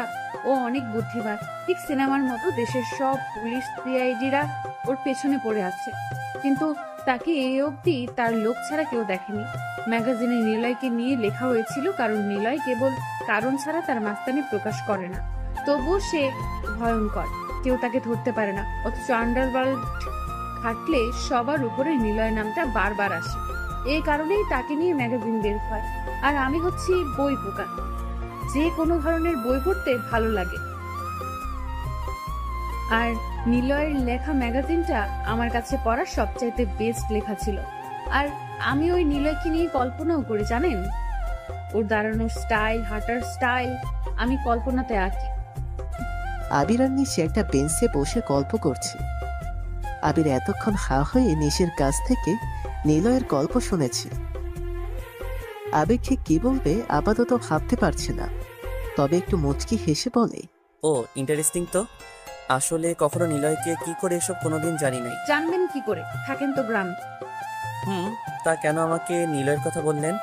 ও অনেক বুদ্ধিমান। ঠিক সিনেমার মতো দেশের সব পুলিশ সিআইডিরা ওর পেছনে পড়ে আছে, কিন্তু তাকে এই অবধি তার লোক ছাড়া কেউ দেখেনি। ম্যাগাজিনে নিলয়কে নিয়ে লেখা হয়েছিল কারণ নিলয় কেবল কারণ ছাড়া তার মাস্তানি প্রকাশ করে না। তবুও সে ভয়ঙ্কর, কেউ তাকে ধরতে পারে না। অথচ আন্ডারওয়ার্ল্ড খাটলে সবার উপরে নিলয় নামটা বারবার আসে। এই কারণেই তাকে নিয়ে ম্যাগাজিন বের হয়। আর আমি হচ্ছি বই পোকা, যে কোনো ধরনের বই পড়তে ভালো লাগে। আর নিলয়ের লেখা ম্যাগাজিনটা আমার কাছে পড়া সবচাইতে বেস্ট লেখা ছিল। আর আমি ওই নিলয়কে নিয়ে কল্পনাও করি, জানেন? ওর দাঁড়ানোর স্টাইল, হাঁটার স্টাইল আমি কল্পনাতে আঁকি। আবির আর নিশি একটা বেঞ্চে বসে গল্প করছে। আবির এতক্ষণ হা হয়ে নিশির কাছ থেকে নিলয়ের গল্প শুনেছে। আবির ঠিক কি বলবে আপাতত ভাবতে পারছে না, তবে একটু মুচকি হেসে বলে, ও ইন্টারেস্টিং তো। আসলে কখনো নিলয়কে কি করে এসব কোনোদিন জানি নাই। জানবেন কি করে, থাকেন তো গ্রামে। তা কেন আমাকে নিলয়ের কথা বললেন?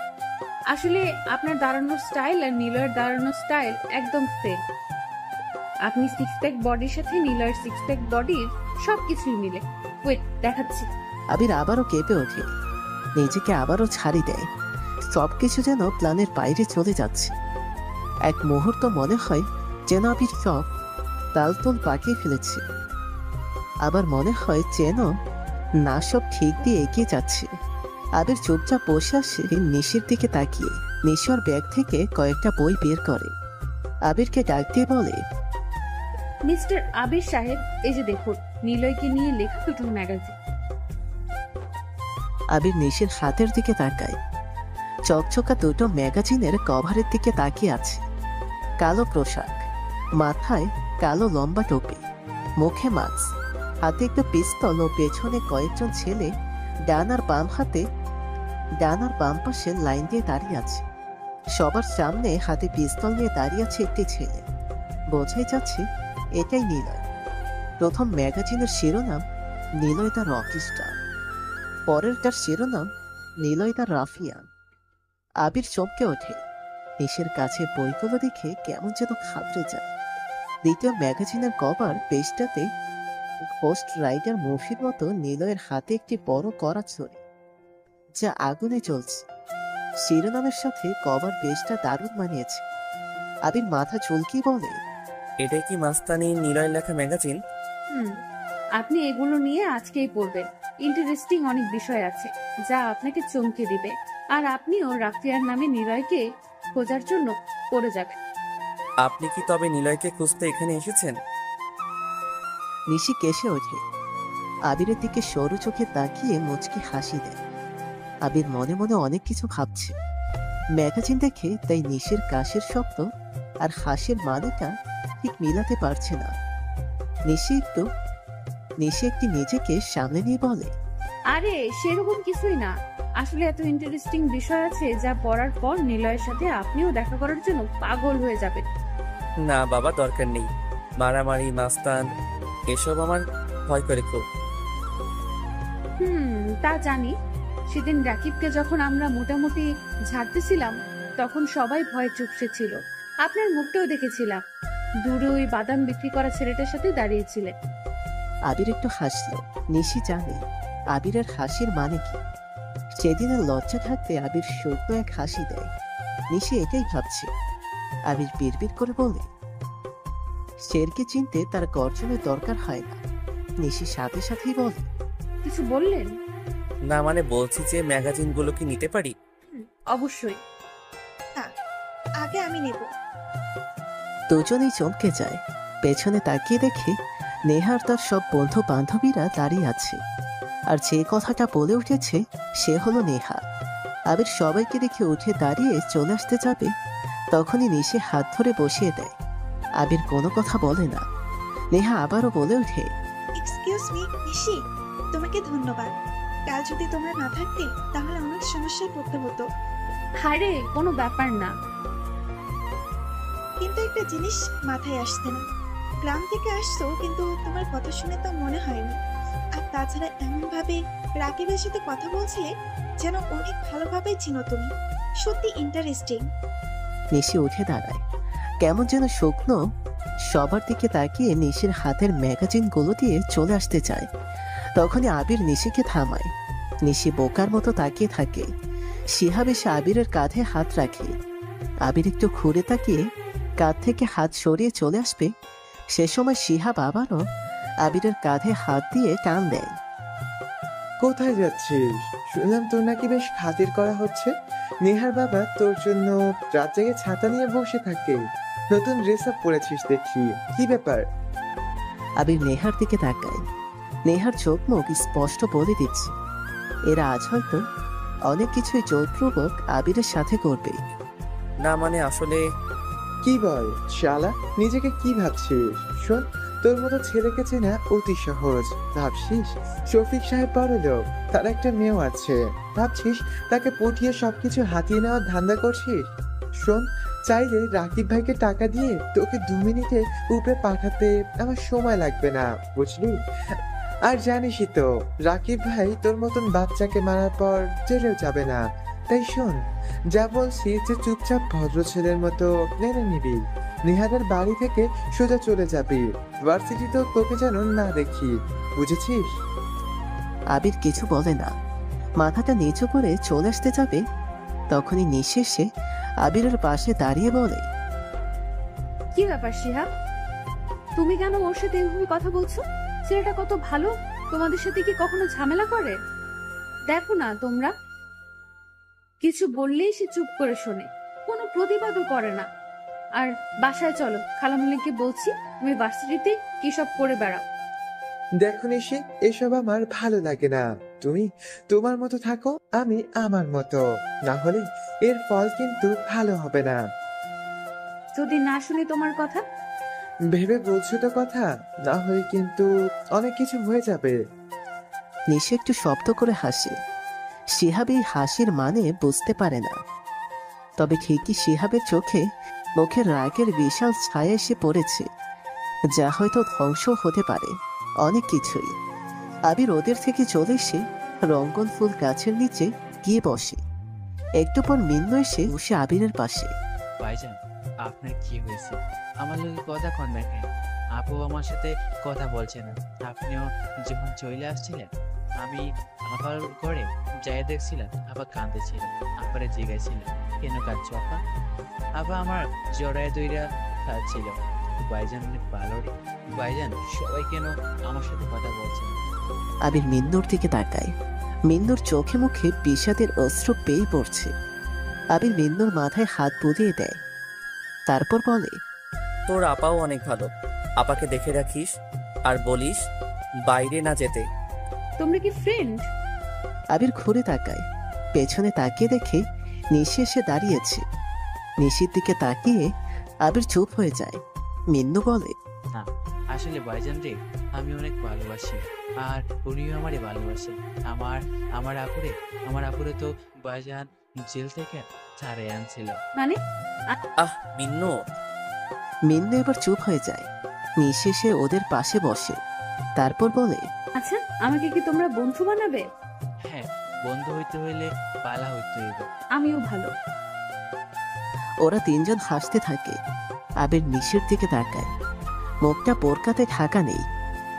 আসলে আপনার দাঁড়ানোর স্টাইল আর নিলয়ের দাঁড়ানোর স্টাইল একদম সেম। আপনি সিক্স প্যাক বডির সাথে নিলয়ের সিক্স প্যাক বডির সবকিছুই মিলে। ওয়েট, দেখাচ্ছি। আবির আবারও কেঁপে ওঠে, নিজেকে আবারও ছাড়ি দেয়। সবকিছু যেন প্ল্যানের বাইরে চলে যাচ্ছে। এক মুহূর্ত মনে হয় যেন আবির সব তালতোল পাকিয়ে ফেলেছে। আবার মনে হয় যেন না, সব ঠিক দিয়ে এগিয়ে যাচ্ছে। আবির চুপচাপ বসে আসে নিশির দিকে তাকিয়ে। নিশি ওর ব্যাগ থেকে কয়েকটা বই বের করে। আবিরকে ডাক দিয়ে বলে, মিস্টার আবির সাহেব, এই যে দেখুন নিলয়কে নিয়ে লেখা দুটো ম্যাগাজিন। আবির নিশির হাতের দিকে তাকায়। চকচকা দুটো ম্যাগাজিনের কভারের দিকে তাকিয়ে আছে। কালো পোশাক, মাথায় কালো লম্বা টুপি, মুখে মাস্ক, হাতে একটা পিস্তল ও পেছনে কয়েকজন ছেলে ডান আর বাম পাশে লাইন দিয়ে দাঁড়িয়ে আছে। সবার সামনে হাতে পিস্তল নিয়ে দাঁড়িয়ে আছে একটি ছেলে। বোঝাই যাচ্ছে এটাই নিলয়। প্রথম ম্যাগাজিনের শিরোনাম নিলয় দ্য রকস্টার, পরেরটার শিরোনাম নিলয় দ্য রাফিয়ান। আবির চমকে ওঠে। নিশির কাছে বইগুলো দেখে কেমন যেন ঘাবড়ে যায়। দ্বিতীয় ম্যাগাজিনের কভার পেজটাতে পোস্ট রাইডার মুভির মতো নিলয়ের হাতে একটি বড় করা ছড়ি। যা আগুনে জ্বলছে। শিরোনামের সাথে কভার পেজটা দারুণ মানিয়েছে। আবির মাথা চুলকিয়ে বলে, এটাই কি মাস্তানি নিলয় লেখা ম্যাগাজিন? হুম, আপনি এগুলো নিয়ে আজকেই পড়বেন। ইন্টারেস্টিং অনেক বিষয় আছে যা আপনাকে চমকে দিবে। আর আপনিও রাফিয়ার নামে নিলয়কে খোঁজার জন্য পড়ে যাবেন। আপনি কি তবে নিলয়কে খুঁজতে এখানে এসেছেন? নিশি কেসে ওঠে। আবিরের দিকে সরু চোখে তাকিয়ে মুচকি হাসি দেয়। আবির মনে মনে অনেক কিছু ভাবছে। ম্যাগাজিন দেখে তাই নিশির কাশের শব্দ আর হাসির মানেটা ঠিক মিলাতে পারছে না। নিশি একটি নিজেকে সামনে নিয়ে বলে, আরে সেরকম কিছুই না। আসলে এত ইন্টারেস্টিং বিষয় আছে যা পড়ার পর নিলয়ের সাথে আপনিও দেখা করার জন্য পাগল হয়ে যাবেন। না বাবা, দরকার নেই। মারামারি, মাস্তান এসব আমার ভয় করে খুব। তা জানি। সেদিন রাকিবকে যখন আমরা মোটামুটি ঝাড়তেছিলাম তখন সবাই ভয়ে চুপসে ছিল। আপনার মুখটাও দেখেছিলাম। দূরে ওই বাদাম বিক্রি করা ছেলেটার সাথে দাঁড়িয়েছিলেন। আবির একটু হাসল। নিশি জানে আবিরের হাসির মানে কি। সেদিনের লজ্জা থাকতে আবির সত্য এক হাসি দেয়। নিশি এটাই ভাবছে। আবির বিড়বিড় করে বলে, শেরকে চিনতে তার গর্জনের দরকার হয় না। নিশি সাথে সাথেই বলে, কিছু বললেন? না মানে বলছি যে ম্যাগাজিনগুলো কি নিতে পারি? অবশ্যই। আগে আমি নেব। দুজনেই চমকে যায়। পেছনে তাকিয়ে দেখে নেহার তার সব বন্ধু বান্ধবীরা দাঁড়িয়ে আছে। আর যে কথাটা বলে উঠেছে সে হলো নেহা। আবির সবাইকে দেখে উঠে দাঁড়িয়ে চলে আসতে যাবে, তখনই নিশি হাত ধরে বসিয়ে দেয়। আবির কোনো কথা বলে না। নেহা আবারও বলে ওঠে, এক্সকিউজ মি নিশি, তোমাকে ধন্যবাদ। কাল যদি তোমরা না থাকতে তাহলে অনেক সমস্যায় পড়তে হতো। আরে কোনো ব্যাপার না। কিন্তু একটা জিনিস মাথায় আসছে না। গ্রাম থেকে আসছো কিন্তু তোমার কথা শুনে তো মনে হয়নি। আর তাছাড়া এমন ভাবে রাকিবের সাথে কথা বলছিলে যেন অনেক ভালোভাবে চিনো তুমি। সত্যি ইন্টারেস্টিং। নিশি উঠে দাঁড়ায়। কেমন যেন শুকনো সবার দিকে তাকিয়ে নিশির হাতের ম্যাগাজিনগুলো দিয়ে চলে আসতে চায়। তখনই আবির নিশিকে থামায়। নিশি বোকার মতো তাকিয়ে থাকে। শিহাব এসে আবিরের কাঁধে হাত রাখে। আবির একটু ঘুরে তাকিয়ে কাঁধ থেকে হাত সরিয়ে চলে আসবে, সে সময় শিহাব আবারও আবিরের কাঁধে হাত দিয়ে টান দেয়। কোথায় যাচ্ছিস? শুনলাম তোর নাকি বেশ খাতির করা হচ্ছে। নেহার বাবা তোর জন্য রাত জেগে ছাতা নিয়ে বসে থাকে। নতুন ড্রেস আপ পরেছিস দেখি, কি ব্যাপার? আবির নেহার দিকে তাকায়। নেহার চোখ মুখ স্পষ্ট বলে দিচ্ছে এরা আজ হয়তো অনেক কিছুই জোরপূর্বক আবিরের সাথে করবে। না মানে আসলে কি বল শালা, নিজেকে কি ভাবছিস? শোন, তোর মতো ছেলেকে চেনা অতি সহজ। ভাবছিস শফিক সাহেব বড় লোক, তার একটা মেয়েও আছে। ভাবছিস তাকে পটিয়ে সবকিছু হাতিয়ে নেওয়ার ধান্দা করছিস? শোন, চাইলে রাকিব ভাইকে টাকা দিয়ে তোকে 2 মিনিটে উপরে পাঠাতে আমার সময় লাগবে না, বুঝলি? আর জানিসই তো রাকিব ভাই তোর মতন বাচ্চাকে মারার পর জেলেও যাবে না। তাই শোন, যা বলছি যে চুপচাপ ভদ্র ছেলের মতো মেনে নিবি। নিহাদের বাড়ি থেকে সোজা চলে যাবি। ভার্সিটিতেও তোকে যেন না দেখি, বুঝেছিস? আবির কিছু বলে না। মাথাটা নিচু করে চলে আসতে যাবে, তখনই নিশি এসে আবিরের পাশে দাঁড়িয়ে বলে, কি ব্যাপার শিহাব, তুমি কেন ওর সাথে এভাবে কথা বলছো? ছেলেটা কত ভালো। তোমাদের সাথে কি কখনো ঝামেলা করে? দেখো না তোমরা, কিছু বললেই সে চুপ করে শোনে, কোনো প্রতিবাদও করে না। আর বাসায় চলো, খালামুলিকে বলছি তুমি ভার্সিটিতে কি সব করে বেড়াও। দেখো নিশি, এসব আমার ভালো লাগে না। তুমি তোমার মতো থাকো, আমি আমার মতো। না হলে এর ফল কিন্তু ভালো হবে না। যদি না শুনি তোমার কথা? ভেবে বলছো তো কথা, না হলে কিন্তু অনেক কিছু হয়ে যাবে। নিশি একটু শব্দ করে হাসে। শিহাব এই হাসির মানে বুঝতে পারে না, তবে ঠিকই শিহাবের চোখে মুখের রাগের বিশাল ছায়া এসে পড়েছে, যা হয়তো ধ্বংস হতে পারে অনেক কিছুই। আবির ওদের থেকে চলে এসে রঙ্গন ফুল গাছের নিচে গিয়ে বসে। একটু পর মিন্নু এসে বসে আবিরের পাশে। ভাইজান, আপনার কি হয়েছে? আমার লোকে কথা কন দেখেন। আপু আমার সাথে কথা বলছে না। আপনিও যখন চলে আসছিলেন আমি আবার ঘরে যাই দেখছিলাম আবার কাঁদতেছিলাম। আবার জিজ্ঞাসছিলাম কেন কাঁদছো আপা? আপা আমার জড়ায় দইরা ছিল। ভাইজান অনেক ভালো রে। ভাইজান সবাই কেন আমার সাথে কথা বলছে না? আবির মিন্নুর দিকে তাকায়। মিন্নুর চোখে মুখে বিষাদের অস্ত্র পেয়ে পড়ছে। আবির মিন্নুর মাথায় হাত বুলিয়ে দেয়, তারপর বলে, তোর আপাও অনেক ভালো। আপাকে দেখে রাখিস আর বলিস বাইরে না যেতে। তোমরা কি ফ্রেন্ড? আবির ঘুরে তাকায়। পেছনে তাকিয়ে দেখে নিশি এসে দাঁড়িয়েছে। নিশির দিকে তাকিয়ে আবির চুপ হয়ে যায়। মিন্নু বলে, না আসলে ভাইজান রে আমি অনেক ভালোবাসি আর উনিও আমারে ভালোবাসে। আমার আপুরে তো ভাইজান জেল থেকে ছাড়াই আনছিল। মানে আহ মিন্নু। মিন্নু এবার চুপ হয়ে যায়। নিশি এসে ওদের পাশে বসে, তারপর বলে, আচ্ছা আমাকে কি তোমরা বন্ধু বানাবে? হ্যাঁ, বন্ধু হইতে হইলে পালা হইতে হইব। আমিও ভালো। ওরা তিনজন হাসতে থাকে। আবির নিশির দিকে তাকায়। মুখটা বোরকাতে ঢাকা নেই,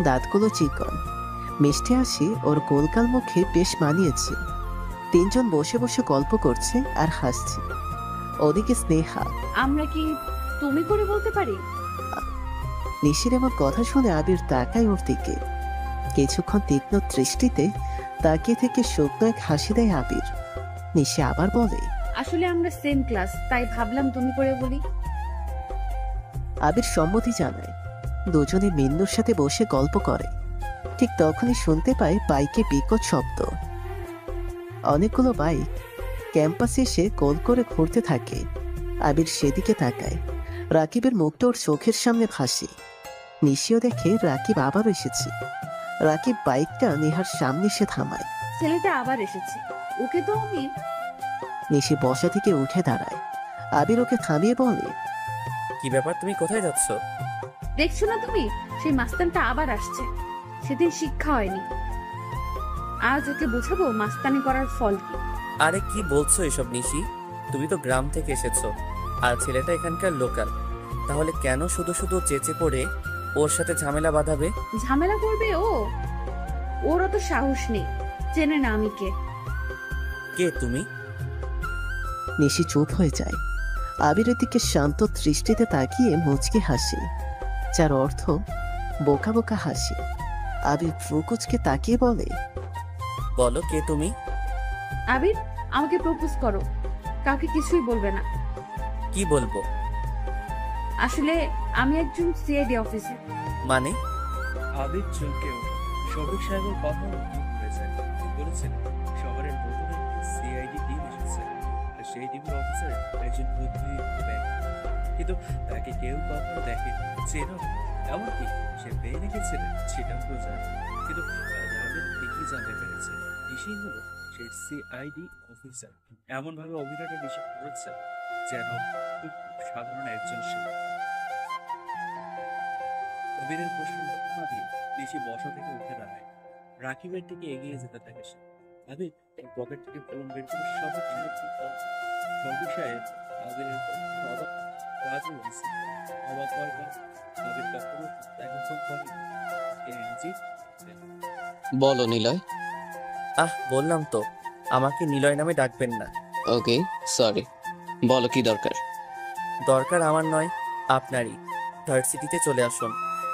দাঁতগুলো চিকন, মিষ্টি হাসি ওর গোলগাল মুখে বেশ মানিয়েছে। তিনজন বসে বসে গল্প করছে আর হাসছে। ওদিকে স্নেহা। আমরা কি তুমি করে বলতে পারি? নিশির এমন কথা শুনে আবির তাকায় ওর দিকে। কিছুক্ষণ তীক্ষ্ণ দৃষ্টিতে তাকিয়ে থেকে শুকনো এক হাসি দেয় আবির। নিশি আবার বলে, আসলে আমরা সেম ক্লাস, তাই ভাবলাম তুমি করে বলি। আবির সম্মতি জানায়। দুজনে মিন্নুর সাথে বসে গল্প করে। ঠিক তখনই শুনতে পায় বাইকে বিকট শব্দ। অনেকগুলো বাইক ক্যাম্পাসে এসে গোল করে ঘুরতে থাকে। আবির সেদিকে তাকায়। রাকিবের মুখটা ওর চোখের সামনে ভাসে। নিশিও দেখে রাকিব আবার এসেছে। রাকিব বাইকটা নেহার সামনে এসে থামায়। ছেলেটা আবার এসেছে, ওকে তো আমি। নিশি বসা থেকে উঠে দাঁড়ায়। আবির ওকে থামিয়ে বলে, কি ব্যাপার, তুমি কোথায় যাচ্ছ? দেখছো না তুমি, সেই মাস্তানটা আবার আসছে। সেদিন শিক্ষা হয়নি, আজ ওকে বোঝাবো মাস্তানি করার ফল কি। আরে কি বলছো এসব নিশি? তুমি তো গ্রাম থেকে এসেছো আর ছেলেটা এখানকার লোকাল, তাহলে কেন শুধু শুধু চেঁচে পড়ে ওর সাথে ঝামেলা বাঁধাবে? ঝামেলা করবে ও? ওর অত সাহস নেই, চেনে না আমি কে। কে তুমি? নিশি চুপ হয়ে যায়। আবিরের দিকে শান্ত দৃষ্টিতে তাকিয়ে মুচকে হাসে, যার অর্থ বোকা বোকা হাসি। আবির ফ্রুকুচকে তাকিয়ে বলে, বলো কে তুমি? আবির, আমাকে প্রপোজ করো, কাউকে কিছুই বলবে না। কি বলবো? আসলে আমি একজন সিআইডি অফিসার। মানে? আবির চমকে ওঠে। শফিক সাহেবের কথা মনে পড়ে যায়। বলেছেন শহরের নতুন একটি সিআইডি টিম এসেছে আর সেই টিমের অফিসার একজন বুদ্ধি ব্যাংক, কিন্তু তাকে কেউ কখনো দেখে চেনা, এমনকি সে পেয়ে রেখেছিলেন সেটাও বোঝা। কিন্তু আবির ঠিকই জানতে পেরেছে নিশি হলো সেই সিআইডি অফিসার। এমন ভাবে অভিনয়টা নিশি করেছে যেন খুব সাধারণ একজন সে। আবিরের প্রশ্ন না দিয়ে নিশি বসা থেকে উঠে দাঁড়ায়। রাকিবের দিকে এগিয়ে যেতে থাকে সে। আবির পকেট থেকে ফোন বের করে শফিক সাহেব আবিরের অবাক কাজে হয়েছে। অবাক হওয়ার পর আবির কখনো তাকে ফোন করেনি। বলো নিলয়। বললাম তো আমাকে নিলয় নামে ডাকবেন না। ওকে সরি, বলো কি দরকার? দরকার আমার নয়, আপনারই। থার্ড সিটিতে চলে আসুন,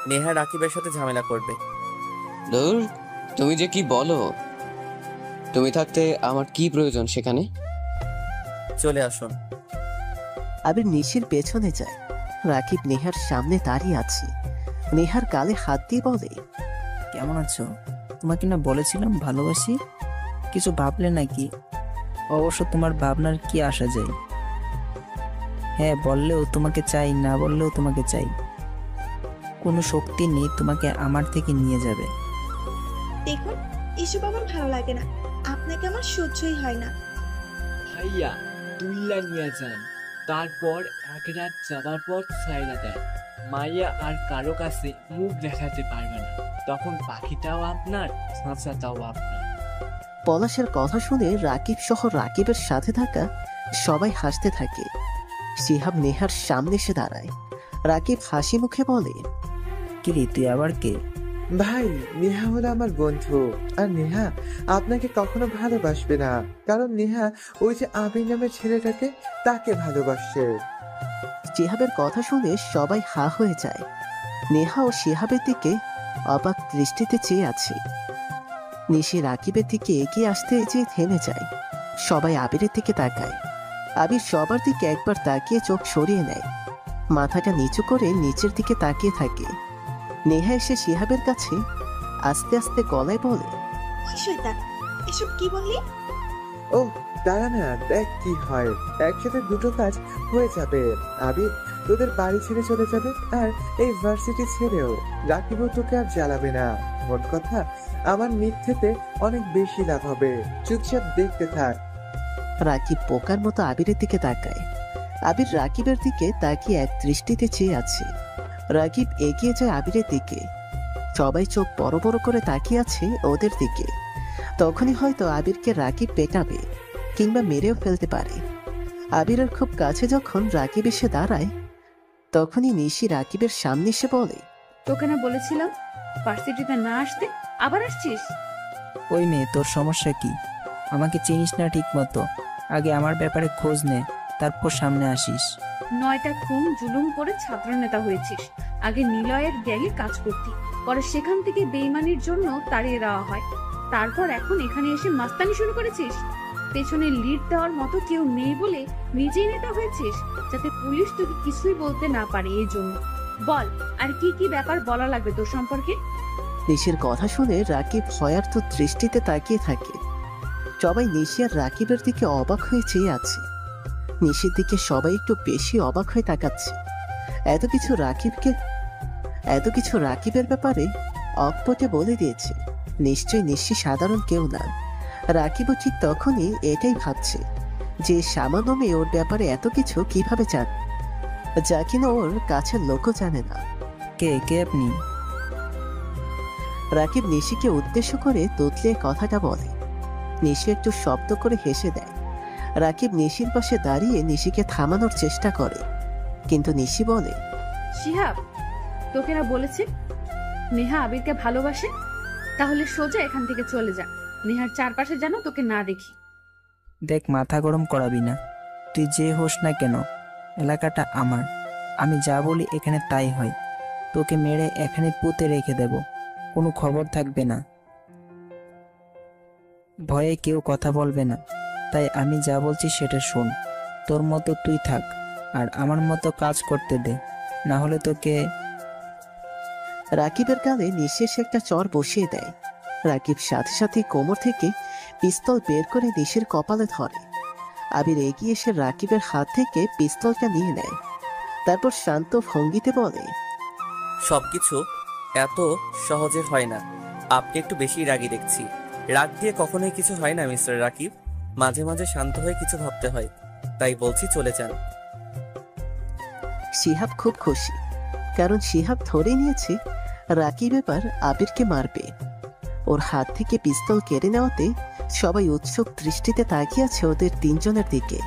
নেহা রাকিবের সাথে ঝামেলা করবে। দূর, তুমি যে কি বলো? তুমি থাকতে আমার কি প্রয়োজন সেখানে? চলে আসুন। আবির নিশির পেছনে যায়। রাকিব নেহার সামনে দাঁড়িয়ে আছে। নেহার গালে হাত দিয়ে বলে, কেমন আছো? তোমাকে না বলেছিলাম ভালোবাসি, কিছু ভাবলে নাকি? অবশ্য তোমার ভাবনার কি আসা যায়? হ্যাঁ বললেও তোমাকে চাই, না বললেও তোমাকে চাই। কোনো শক্তি নেই তোমাকে আমার থেকে নিয়ে যাবে। দেখুন, এসব আমার ভালো লাগে না, আপনাকে আমার সহ্যই হয় না। ভাইয়া দুইলা নিয়ে যান, তারপর এক রাত যাবার পর ছাইরা দেয়। মাইয়া আর কারো কাছে মুখ দেখাতে পারবে না, তখন পাখিটাও আপনার, ছাঁচাটাও আপনার। পলাশের কথা শুনে রাকিব সহ রাকিবের সাথে থাকা সবাই হাসতে থাকে। শিহাব নেহার সামনে এসে দাঁড়ায়। রাকিব হাসি মুখে বলে, কিরে তুই আবার কে? ভাই, নেহা হলো আমার বন্ধু। আর নেহা আপনাকে কখনো ভালোবাসবে না, কারণ নেহা ওই যে আবির নামের ছেলেটাকে, তাকে ভালোবাসে। শিহাবের কথা শুনে সবাই হা হয়ে যায়। নেহা ও শিহাবের দিকে অবাক দৃষ্টিতে চেয়ে আছে। নিশি রাকিবের দিকে এগিয়ে আসতে যেয়ে থেমে যায়। সবাই আবিরের দিকে তাকায়। আবির সবার দিকে একবার তাকিয়ে চোখ সরিয়ে নেয়, মাথাটা নিচু করে নিচের দিকে তাকিয়ে থাকে। নেহা এসে শিহাবের কাছে আস্তে আস্তে গলায় বলে, ওই শয়তান, এসব কি বললি? ও দাঁড়া না, দেখ কি হয়। একসাথে দুটো কাজ হয়ে যাবে। আবির তোদের বাড়ি ছেড়ে চলে যাবে, আর এই ভার্সিটি ছেড়েও। রাকিবও তোকে আর জ্বালাবে না। মোট কথা, আমার মিথ্যেতে অনেক বেশি লাভ হবে। চুপচাপ দেখতে থাক। রাকিব পোকার মতো আবিরের দিকে তাকায়। আবির রাকিবের দিকে তাকিয়ে এক দৃষ্টিতে চেয়ে আছে। রাকিব এগিয়ে যায় আবিরের দিকে। সবাই চোখ বড় বড় করে তাকিয়ে আছে ওদের দিকে। তখনই হয়তো আবিরকে রাকিব পেটাবে কিংবা মেরেও ফেলতে পারে। আবিরের খুব কাছে যখন রাকিব এসে দাঁড়ায়, তখনই নিশি রাকিবের সামনে এসে বলে, তোকে না বলেছিলাম ভার্সিটিতে না আসতে, আবার আসছিস? ওই মেয়ে, তোর সমস্যা কি? আমাকে চিনিস না ঠিক মতো। আগে আমার ব্যাপারে খোঁজ নে, তারপর সামনে আসিস। 9টা খুন জুলুম করে ছাত্র নেতা হয়েছিস। আগে নিলয়ের গ্যাংয়ে কাজ করতি, পরে সেখান থেকে বেইমানির জন্য তাড়িয়ে দেওয়া হয়। তারপর এখন এখানে এসে মাস্তানি শুরু করেছিস। পেছনে লিড দেওয়ার মতো কেউ নেই বলে নিজেই নেতা হয়েছিস, যাতে পুলিশ তোকে কিছুই বলতে না পারে। এই জন্য বল, আর কি কি ব্যাপার বলা লাগবে তোর সম্পর্কে? নিশির কথা শুনে রাকিব ভয়ার্থ দৃষ্টিতে তাকিয়ে থাকে। সবাই নিশি আর রাকিবের দিকে অবাক হয়ে চেয়ে আছে। নিশির দিকে সবাই একটু বেশি অবাক হয়ে তাকাচ্ছে। এত কিছু রাকিবের ব্যাপারে অকপটে বলে দিয়েছে। নিশ্চয়ই নিশি সাধারণ কেউ না। রাকিবও ঠিক তখনই এটাই ভাবছে যে সামান্য মেয়ে ওর ব্যাপারে এত কিছু কিভাবে জানে, যা কিনা ওর কাছের লোকও জানে না। কে কে আপনি? রাকিব নিশিকে উদ্দেশ্য করে তুতলিয়ে কথাটা বলে। নিশি একটু শব্দ করে হেসে দেয়। রাকিব নিশির পাশে দাঁড়িয়ে নিশিকে থামানোর চেষ্টা করে, কিন্তু নিশি বলে, শিহাব, তোকে না বলেছে নেহা আবিরকে ভালোবাসে? তাহলে সোজা এখান থেকে চলে যা। নেহার চারপাশে যেন তোকে না দেখি। দেখ, মাথা গরম করাবি না। তুই যে হোস না কেন, এলাকাটা আমার। আমি যা বলি এখানে তাই হয়। তোকে মেরে এখানে পুঁতে রেখে দেব, কোনো খবর থাকবে না। ভয়ে কেউ কথা বলবে না, তাই আমি যা বলছি সেটা শোন। তোর মতো তুই থাক, আর আমার মতো কাজ করতে দে, না হলে তোকে। রাকিবের গালে নিঃশেষ একটা চর বসিয়ে দেয়। রাকিব সাথে সাথে কোমর থেকে পিস্তল বের করে নিশির কপালে ধরে। আবির এগিয়ে এসে রাকিবের হাত থেকে পিস্তলটা নিয়ে নেয়। তারপর শান্ত ভঙ্গিতে বলে, সবকিছু এত সহজে হয় না। আপনি একটু বেশি রাগী দেখছি। রাগ দিয়ে কখনোই কিছু হয় না মিস্টার রাকিব। মাঝে মাঝে শান্ত হয়ে কিছু ভাবতে হয়। তাই বলছি চলে যান। শিহাব খুব খুশি, কারণ শিহাব ধরে নিয়েছে রাকিব এবার আবিরকে মারবে। ওর হাত থেকে পিস্তল কেড়ে নেওয়াতে সবাই উৎসুক দৃষ্টিতে তাকিয়ে আছে ওদের তিনজনের দিকে।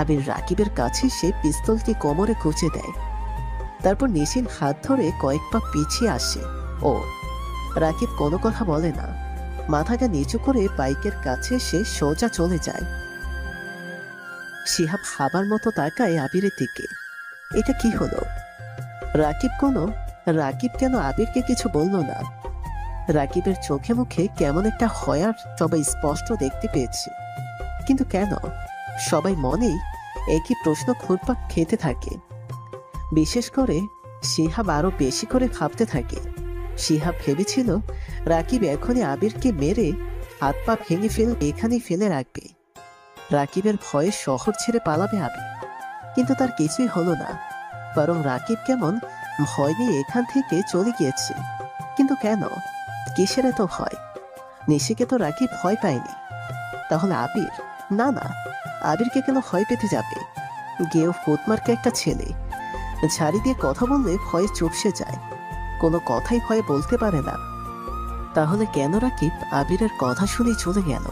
আবির রাকিবের কাছে সে পিস্তলকে কোমরে গুঁজে দেয়। তারপর নিশির হাত ধরে কয়েক পা পিছিয়ে আসে ও। রাকিব কোনো কথা বলে না, মাথাটা নিচু করে বাইকের কাছে এসে সোজা চলে যায়। শিহাব হাবার মতো তাকায় আবিরের দিকে। এটা কি হলো? রাকিব কেন আবিরকে কিছু বলল না? রাকিবের চোখে মুখে কেমন একটা হয়ার সবাই স্পষ্ট দেখতে পেয়েছে, কিন্তু কেন? সবাই মনেই একই প্রশ্ন ঘুরপাক খেতে থাকে। বিশেষ করে শিহাব আরো বেশি করে ভাবতে থাকে। শিহাব ভেবেছিল রাকিব এখনই আবিরকে মেরে হাত পা ভেঙে এখানেই ফেলে রাখবে। রাকিবের ভয়ে শহর ছেড়ে পালাবে আবির, কিন্তু তার কিছুই হলো না। বরং রাকিব কেমন ভয় নিয়ে এখান থেকে চলে গিয়েছে। কিন্তু কেন? কিসের এত ভয়? নিশিকে তো রাকিব ভয় পায়নি, তাহলে আবির? না না, আবিরকে কেন ভয় পেতে যাবে? গেও ফুটমার্কে একটা ছেলে, ঝাড়ি দিয়ে কথা বললে ভয়ে চুপসে যায়, কোনো কথাই ভয়ে বলতে পারে না। তাহলে কেন রাকিব আবিরের কথা শুনে চলে গেল?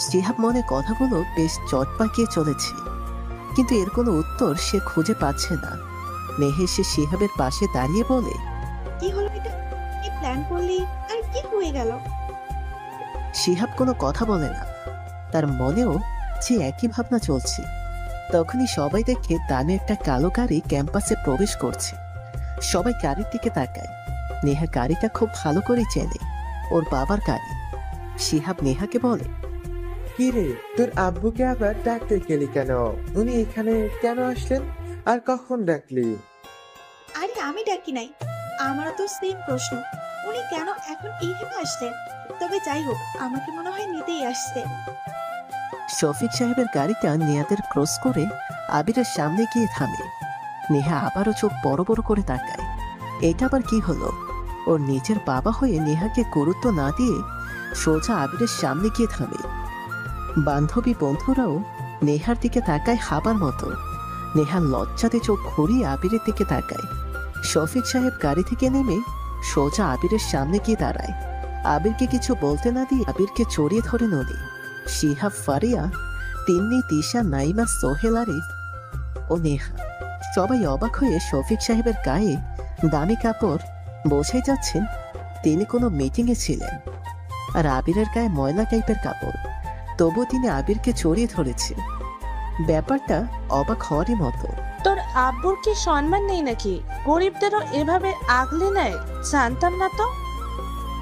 শিহাব মনে কথাগুলো বেশ চট পাকিয়ে চলেছে, কিন্তু এর কোনো উত্তর সে খুঁজে পাচ্ছে না। নেহে সে শিহাবের পাশে দাঁড়িয়ে বলে, কি হলো এটা? কি প্ল্যান করলি আর কি হয়ে গেল? শিহাব কোনো কথা বলে না, তার মনেও যে একই ভাবনা চলছে। তখনই সবাই দেখে দানে একটা কালো গাড়ি ক্যাম্পাসে প্রবেশ করছে। সবাই গাড়ির দিকে তাকায়। নেহা গাড়িটা খুব ভালো করে চেনে, ওর বাবার গাড়ি। শিহাব নেহাকে বলে, কি রে, তোর আব্বুকে আবার ডাকতে গেলি কেন? উনি এখানে কেন আসলেন আর কখন ডাকলি? আরে আমি ডাকি নাই, আমারও তো সেম প্রশ্ন, উনি কেন এখন এইখানে আসলেন? তবে যাই হোক, আমাকে মনে হয় নিতেই আসছে। শফিক সাহেবের গাড়িটা নেহাদের ক্রস করে আবিরের সামনে গিয়ে থামে। নেহা আবারও চোখ বড় বড় করে তাকায়। এটা আবার কি হলো? ওর নিজের বাবা হয়ে নেহাকে গুরুত্ব না দিয়ে সোজা আবিরের সামনে গিয়ে থামে। বান্ধবী বন্ধুরাও নেহার দিকে তাকায় হাবার মতো। নেহা লজ্জাতে চোখ ঘুরিয়ে আবিরের দিকে তাকায়। শফিক সাহেব গাড়ি থেকে নেমে সোজা আবিরের সামনে গিয়ে দাঁড়ায়। আবিরকে কিছু বলতে না দিয়ে আবিরকে জড়িয়ে ধরে নদী। শিহাব, ফারিয়া, তিন্নি, তিশা, নাইমা, সোহেল, আরিফ ও নেহা সবাই অবাক হয়ে শফিক সাহেবের গায়ে দামি কাপড়, বোঝাই যাচ্ছেন তিনি কোনো মিটিংয়ে ছিলেন। আর আবিরের গায়ে ময়লা টাইপের কাপড়, তবুও তিনি আবিরকে জড়িয়ে ধরেছে। ব্যাপারটা অবাক হওয়ারই মতো। তোর আব্বুর কি সম্মান নেই নাকি? গরিবদেরও এভাবে আগলে নেয়? জানতাম না তো।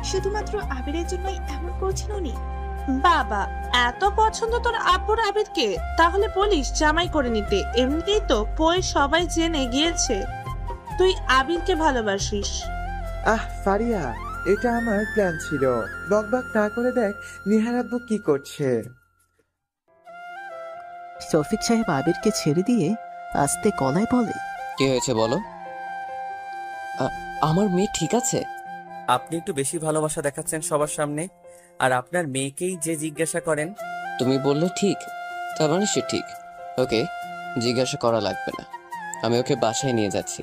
শুধুমাত্র আবিরের জন্যই এমন করছেন উনি? বাবা, এত পছন্দ তোর আব্বুর আবিরকে, তাহলে বলিস জামাই করে নিতে। এমনিতেই তো পই সবাই জেনে গিয়েছে তুই আবিরকে ভালোবাসিস। ফারিয়া, এটা আমার প্ল্যান ছিল। বকবক না করে দেখ নিহার আব্বু কি করছে। শফিক সাহেব আবিরকে ছেড়ে দিয়ে আস্তে গলায় বলে, কি হয়েছে বলো? আমার মেয়ে ঠিক আছে? আপনি একটু বেশি ভালোবাসা দেখাচ্ছেন সবার সামনে, আর আপনার মেয়েকেই যে জিজ্ঞাসা করেন। তুমি বললে ঠিক, তার মানে সে ঠিক। ওকে, জিজ্ঞাসা করা লাগবে না, আমি ওকে বাসায় নিয়ে যাচ্ছি।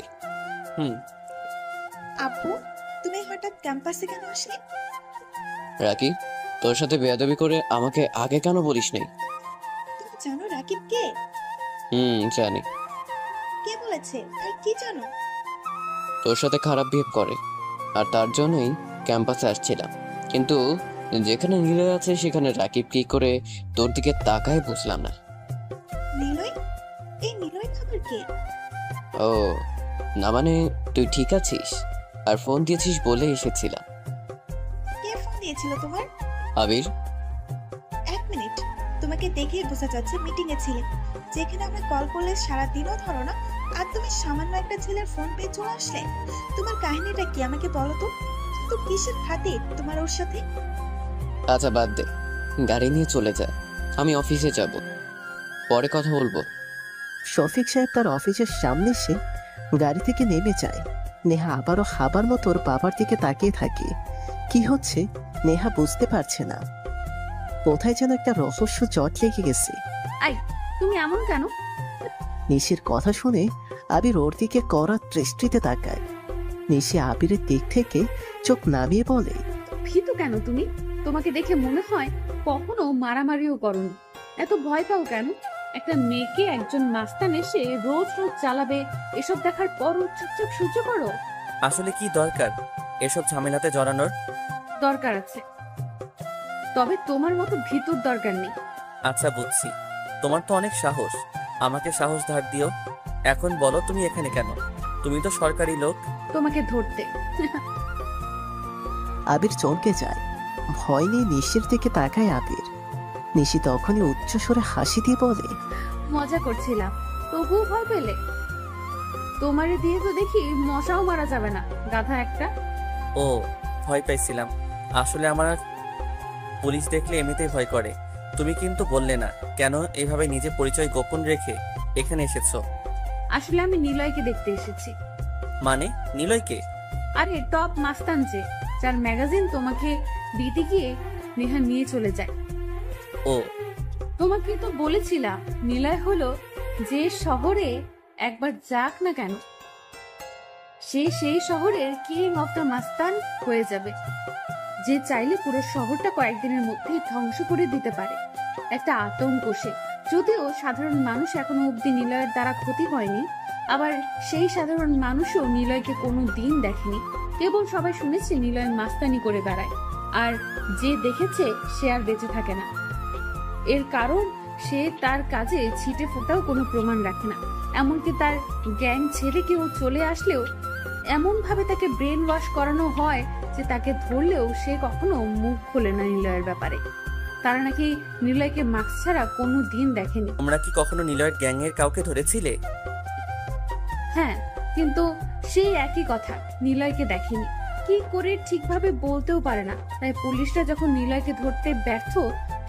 আব্বু, তুমি হঠাৎ ক্যাম্পাসে কেন আসলে? রাকি, তোর সাথে বেয়াদবি করে আমাকে আগে কেন বলিস নাই? তুমি জানো রাকিব কে? জানি। কে বলেছে আর কি জানো? তোর সাথে খারাপ বিহেভ করে, আর তার জন্যই ক্যাম্পাসে আসছিলাম। কিন্তু যেখানে নিলয় আছে সেখানে রাকিব কি করে তোর দিকে তাকায় বুঝলাম না। নিলয়? এই নিলয় খবর কে? ও না, মানে তুই ঠিক আছিস আর ফোন দিয়েছিস বলে এসেছিলাম। কে ফোন দিয়েছিল তোমার? আবির। এক মিনিট, তোমাকে দেখেই বোঝা যাচ্ছে মিটিং এ ছিলে। যেখানে আমরা কল করলে সারা দিনও ধরো না, আর তুমি সামান্য একটা ছেলের ফোন পেয়ে চলে আসলে। তোমার কাহিনীটা কি আমাকে বলো তো? তো কিসের খাতির তোমার ওর সাথে? আচ্ছা বাদ দে, গাড়ি নিয়ে চলে যা, আমি অফিসে যাব, পরে কথা বলবো। শফিক সাহেব তার অফিসের সামনে এসে গাড়ি থেকে নেমে যায়। নেহা আবারও হাবার মতো ওর বাবার দিকে তাকিয়ে থাকে। কি হচ্ছে নেহা বুঝতে পারছে না। কোথায় যেন একটা রহস্য জট লেগে গেছে। আই, তুমি এমন কেন? নিশির কথা শুনে আবির ওর দিকে কড়া দৃষ্টিতে তাকায়। নিশি আবিরের দিক থেকে চোখ নামিয়ে বলে, ভীতু কেন তুমি? তোমাকে দেখে মনে হয় কখনো মারামারিও করনি। এত ভয় পাও কেন? একটা মেয়েকে একজন মাস্তান এসে রোজ রোজ চালাবে, এসব দেখার পরও চুপচাপ সহ্য করো? আসলে কি দরকার এসব ঝামেলাতে জড়ানোর? দরকার আছে, তবে তোমার মতো ভীতুর দরকার নেই। আচ্ছা বুঝছি, তোমার তো অনেক সাহস, আমাকে সাহস ধার দিও। এখন বলো তুমি এখানে কেন? তুমি তো সরকারি লোক। তোমাকে ধরতে। আবির চমকে যায়। ভয় নিয়ে নিশির দিকে তাকায় আবির। নিশি তখনই উচ্চস্বরে হাসি দিয়ে বলে, মজা করছিলাম, তবুও ভয় পেলে? তোমারে দিয়ে তো দেখি মশাও মারা যাবে না, গাধা একটা। ও, ভয় পাইছিলাম। আসলে আমার পুলিশ দেখলে এমনিতেই ভয় করে। তুমি কিন্তু বললে না কেন এইভাবে নিজে পরিচয় গোপন রেখে এখানে এসেছো? আসলে আমি নিলয়কে দেখতে এসেছি। মানে নিলয়কে? আরে টপ মাস্তান যে, যার ম্যাগাজিন তোমাকে দিতে গিয়ে নেহা নিয়ে চলে যায়। ও, তোমাকে তো বলেছিলাম নিলয় হলো যে শহরে একবার যাক না কেন সে সেই শহরের কিং অফ দ্য মাস্তান হয়ে যাবে, যে চাইলে পুরো শহরটা কয়েকদিনের মধ্যেই ধ্বংস করে দিতে পারে। একটা আতঙ্ক সে। যদিও সাধারণ মানুষ এখনো অব্দি নিলয়ের দ্বারা ক্ষতি হয়নি, আবার সেই সাধারণ মানুষও নিলয়কে কোনো দিন দেখেনি, কেবল সবাই শুনেছে নিলয় মাস্তানি করে বেড়ায়, আর যে দেখেছে সে আর বেঁচে থাকে না। এর কারণ সে তার কাজে ছিটে ফোটাও কোনো প্রমাণ রাখে না। এমনকি তার গ্যাং ছেড়ে কেউ চলে আসলেও এমন ভাবে তাকে ব্রেন ওয়াশ করানো হয় যে তাকে ধরলেও সে কখনো মুখ খোলে না নিলয়ের ব্যাপারে। তারা নাকি নিলয়কে মাস্ক ছাড়া কোনো দিন দেখেনি। তোমরা কি কখনো নিলয়ের গ্যাং এর কাউকে ধরেছিলে? হ্যাঁ, কিন্তু সেই একই কথা, নিলয়কে দেখেনি। কি করে ঠিকভাবে বলতেও পারে না। তাই পুলিশরা যখন নিলয়কে ধরতে ব্যর্থ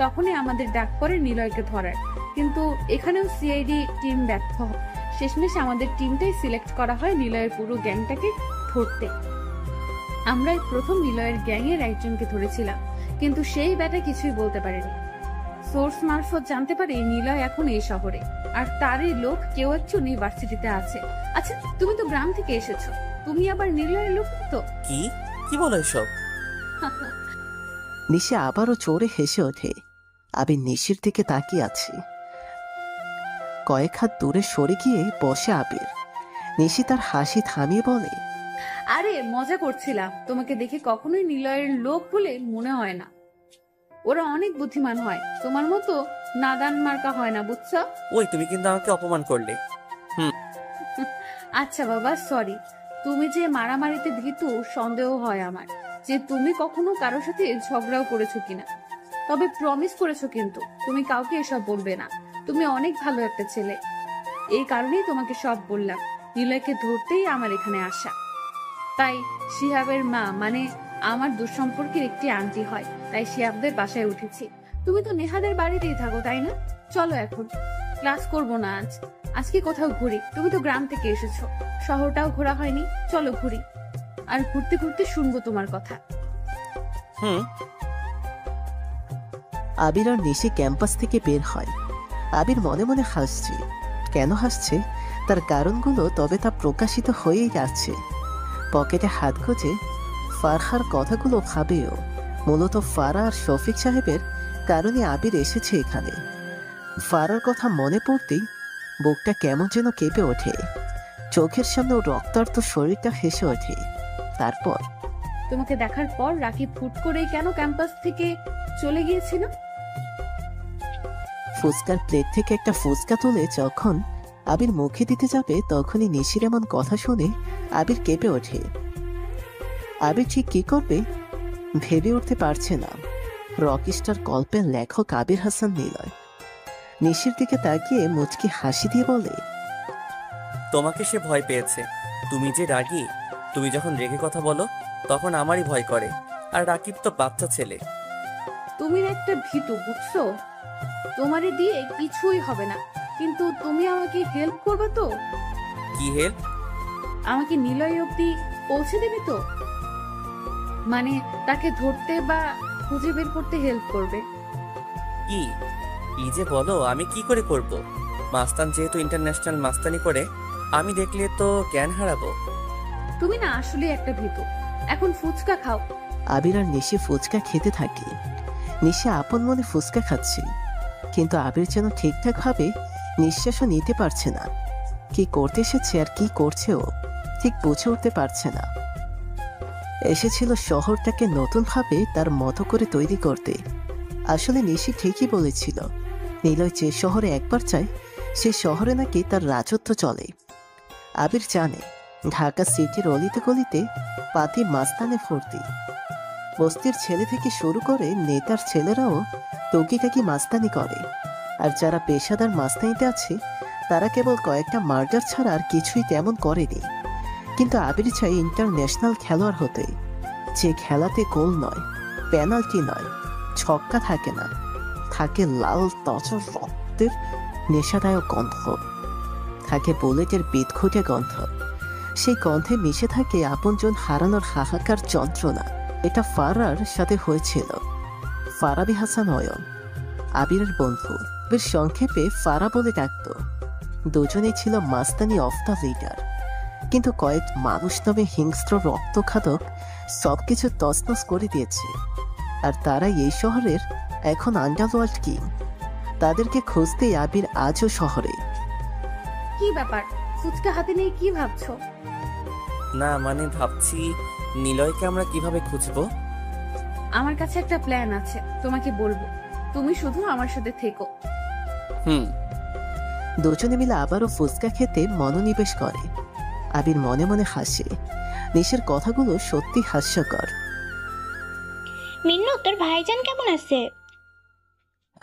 তখনই আমাদের ডাক পড়ে নিলয়কে ধরার। কিন্তু এখানেও সিআইডি টিম ব্যর্থ হয়। শেষমেশ আমাদের টিমটাই সিলেক্ট করা হয় নিলয়ের পুরো গ্যাংটাকে ধরতে। আমরাই প্রথম নিলয়ের গ্যাং এর একজনকে ধরেছিলাম, কিন্তু সেই ব্যাটা কিছুই বলতে পারেনি। সোর্স মারফত জানতে পারি নিলয় এখন এই শহরে, আর তারই লোক কেউ একজন ইউনিভার্সিটিতে আছে। আচ্ছা, তুমি তো গ্রাম থেকে এসেছো, তুমি আবার নিলয়ের লোক তো? কি কি বলো এসব? নিশি আবারও জোরে হেসে ওঠে। আমি নিশির দিকে তাকিয়ে আছি। কয়েক হাত দূরে সরে গিয়ে বসে আবির। নিশি তার হাসি থামিয়ে বলে, আরে মজা করছিলাম, তোমাকে দেখে কখনোই নিলয়ের লোক বলে মনে হয় না। ওরা অনেক বুদ্ধিমান হয়, তোমার মতো নাদান মার্কা হয় না, বুঝছো? ওই তুমি কিন্তু আমাকে অপমান করলে। আচ্ছা বাবা, সরি। তুমি যে মারামারিতে ভীতু সন্দেহ হয় আমার, যে তুমি কখনো কারোর সাথে ঝগড়াও করেছো কিনা। তবে প্রমিস করেছো কিন্তু তুমি কাউকে এসব বলবে না। তুমি অনেক ভালো একটা ছেলে, এই কারণেই তোমাকে সব বললাম। নিলয়কে ধরতেই আমার এখানে আসা। তাই শিহাবের মা মানে আমার দুঃসম্পর্কের একটি আন্টি হয়, তাই শিহাবদের বাসায় উঠেছি। তুমি তো নেহাদের বাড়িতেই থাকো, তাই না? চলো এখন ক্লাস করবো না আজকে কোথাও ঘুরি। তুমি তো গ্রাম থেকে এসেছো, শহরটাও ঘোরা হয়নি, চলো ঘুরি। আর ঘুরতে ঘুরতে শুনবো তোমার কথা। আবির আর নিশি ক্যাম্পাস থেকে বের হয়। আবির মনে মনে হাসছে। কেন হাসছে তার কারণগুলো তবে তা প্রকাশিত হয়েই যাচ্ছে। পকেটে হাত গুজে ফারহার কথাগুলো ভাবেও। মূলত ফারা আর শফিক সাহেবের কারণে আবির এসেছে এখানে। ফারার কথা মনে পড়তেই বুকটা কেমন যেন কেঁপে ওঠে। চোখের সামনে রক্তার্ত শরীরটা হেসে ওঠে। তারপর তোমাকে দেখার পর রাকিব ফুট করে কেন ক্যাম্পাস থেকে চলে গিয়েছিল? ফুচকার প্লেট থেকে একটা ফুচকা তুলে যখন আবির মুখে দিতে যাবে তখনই নিশির এমন কথা শুনে আবির কেঁপে ওঠে। আবির ঠিক কি করবে ভেবে উঠতে পারছে না। রকস্টার গল্পের লেখক আবির হাসান নিলয় নিশির দিকে তাকিয়ে মুচকি হাসি দিয়ে বলে, তোমাকে সে ভয় পেয়েছে। তুমি যে রাগী, তুমি যখন রেগে কথা বলো তখন আমারই ভয় করে। আর রাকিব তো বাচ্চা ছেলে। তুমি একটা ভীতু, বুঝছো? তোমারে দিয়ে কিছুই হবে না, কিন্তু তুমি আমাকে হেল্প করবে তো? কি হেল্প? আমাকে নিলয় অব্দি পৌঁছে দেবে তো? মানে তাকে ধরতে বা খুঁজে বের করতে হেল্প করবে। কি কি যে বলো, আমি কি করে করব? মাস্তান যেহেতু ইন্টারন্যাশনাল মাস্তানি করে, আমি দেখলে তো জ্ঞান হারাবো। তুমি না আসলে একটা ভীতু। এখন ফুচকা খাও। আবির আর নিশি ফুচকা খেতে থাকে। নিশি আপন মনে ফুচকা খাচ্ছে, কিন্তু আবির যেন ঠিকঠাক ভাবে নিঃশ্বাসও নিতে পারছে না। কি করতে এসেছে আর কি করছে ও ঠিক বুঝে উঠতে পারছে না। এসেছিল শহরটাকে নতুন ভাবে তার মতো করে তৈরি করতে। আসলে নিশি ঠিকই বলেছিল, নিলয় যে শহরে একবার চায় সে শহরে নাকি তার রাজত্ব চলে। আবির জানে ঢাকা সিটির অলিতে গলিতে পাতি মাস্তানে ভর্তি। বস্তির ছেলে থেকে শুরু করে নেতার ছেলেরাও টুকিটাকি মাস্তানি করে। আর যারা পেশাদার মাস্তানিতে আছে তারা কেবল কয়েকটা মার্ডার ছাড়া আর কিছুই তেমন করেনি। কিন্তু আবির চাই ইন্টারন্যাশনাল খেলোয়াড় হতে, যে খেলাতে গোল নয়, পেনাল্টি নয়, ছক্কা থাকে না, থাকে লাল তচর রক্তের নেশাদায়ক গন্ধ, থাকে বুলেটের বিদঘুটে গন্ধ। সেই গন্ধে মিশে থাকে আপনজন হারানোর হাহাকার যন্ত্রণা। এটা ফারার সাথে হয়েছিল। ফারাবি হাসান অয়ন আবিরের বন্ধু, বেশ সংক্ষেপে ফারা বলে ডাকত। দুজনেই ছিল মাস্তানি অফ দ্য লিডার। কিন্তু কয়েক মানুষ নামে হিংস্র রক্তখাদক সবকিছু তছনছ করে দিয়েছে। আর তারাই এই শহরের এখন আন্ডারওয়ার্ল্ড কিং। তাদেরকে খুঁজতেই আবির আজও শহরে। কি ব্যাপার, ফুচকা হাতে নিয়ে কি ভাবছো? না মানে ভাবছি নিলয়কে আমরা কিভাবে খুঁজবো? আমার কাছে একটা প্ল্যান আছে, তোমাকে বলবো, তুমি শুধু আমার সাথে থেকো। হুম। দুজনে মিলে আবারও ফুচকা খেতে মনোনিবেশ করে। আবির মনে মনে হাসে। নিশার কথাগুলো সত্যি হাস্যকর। মিন্নু, তোর ভাইজান কেমন আছে?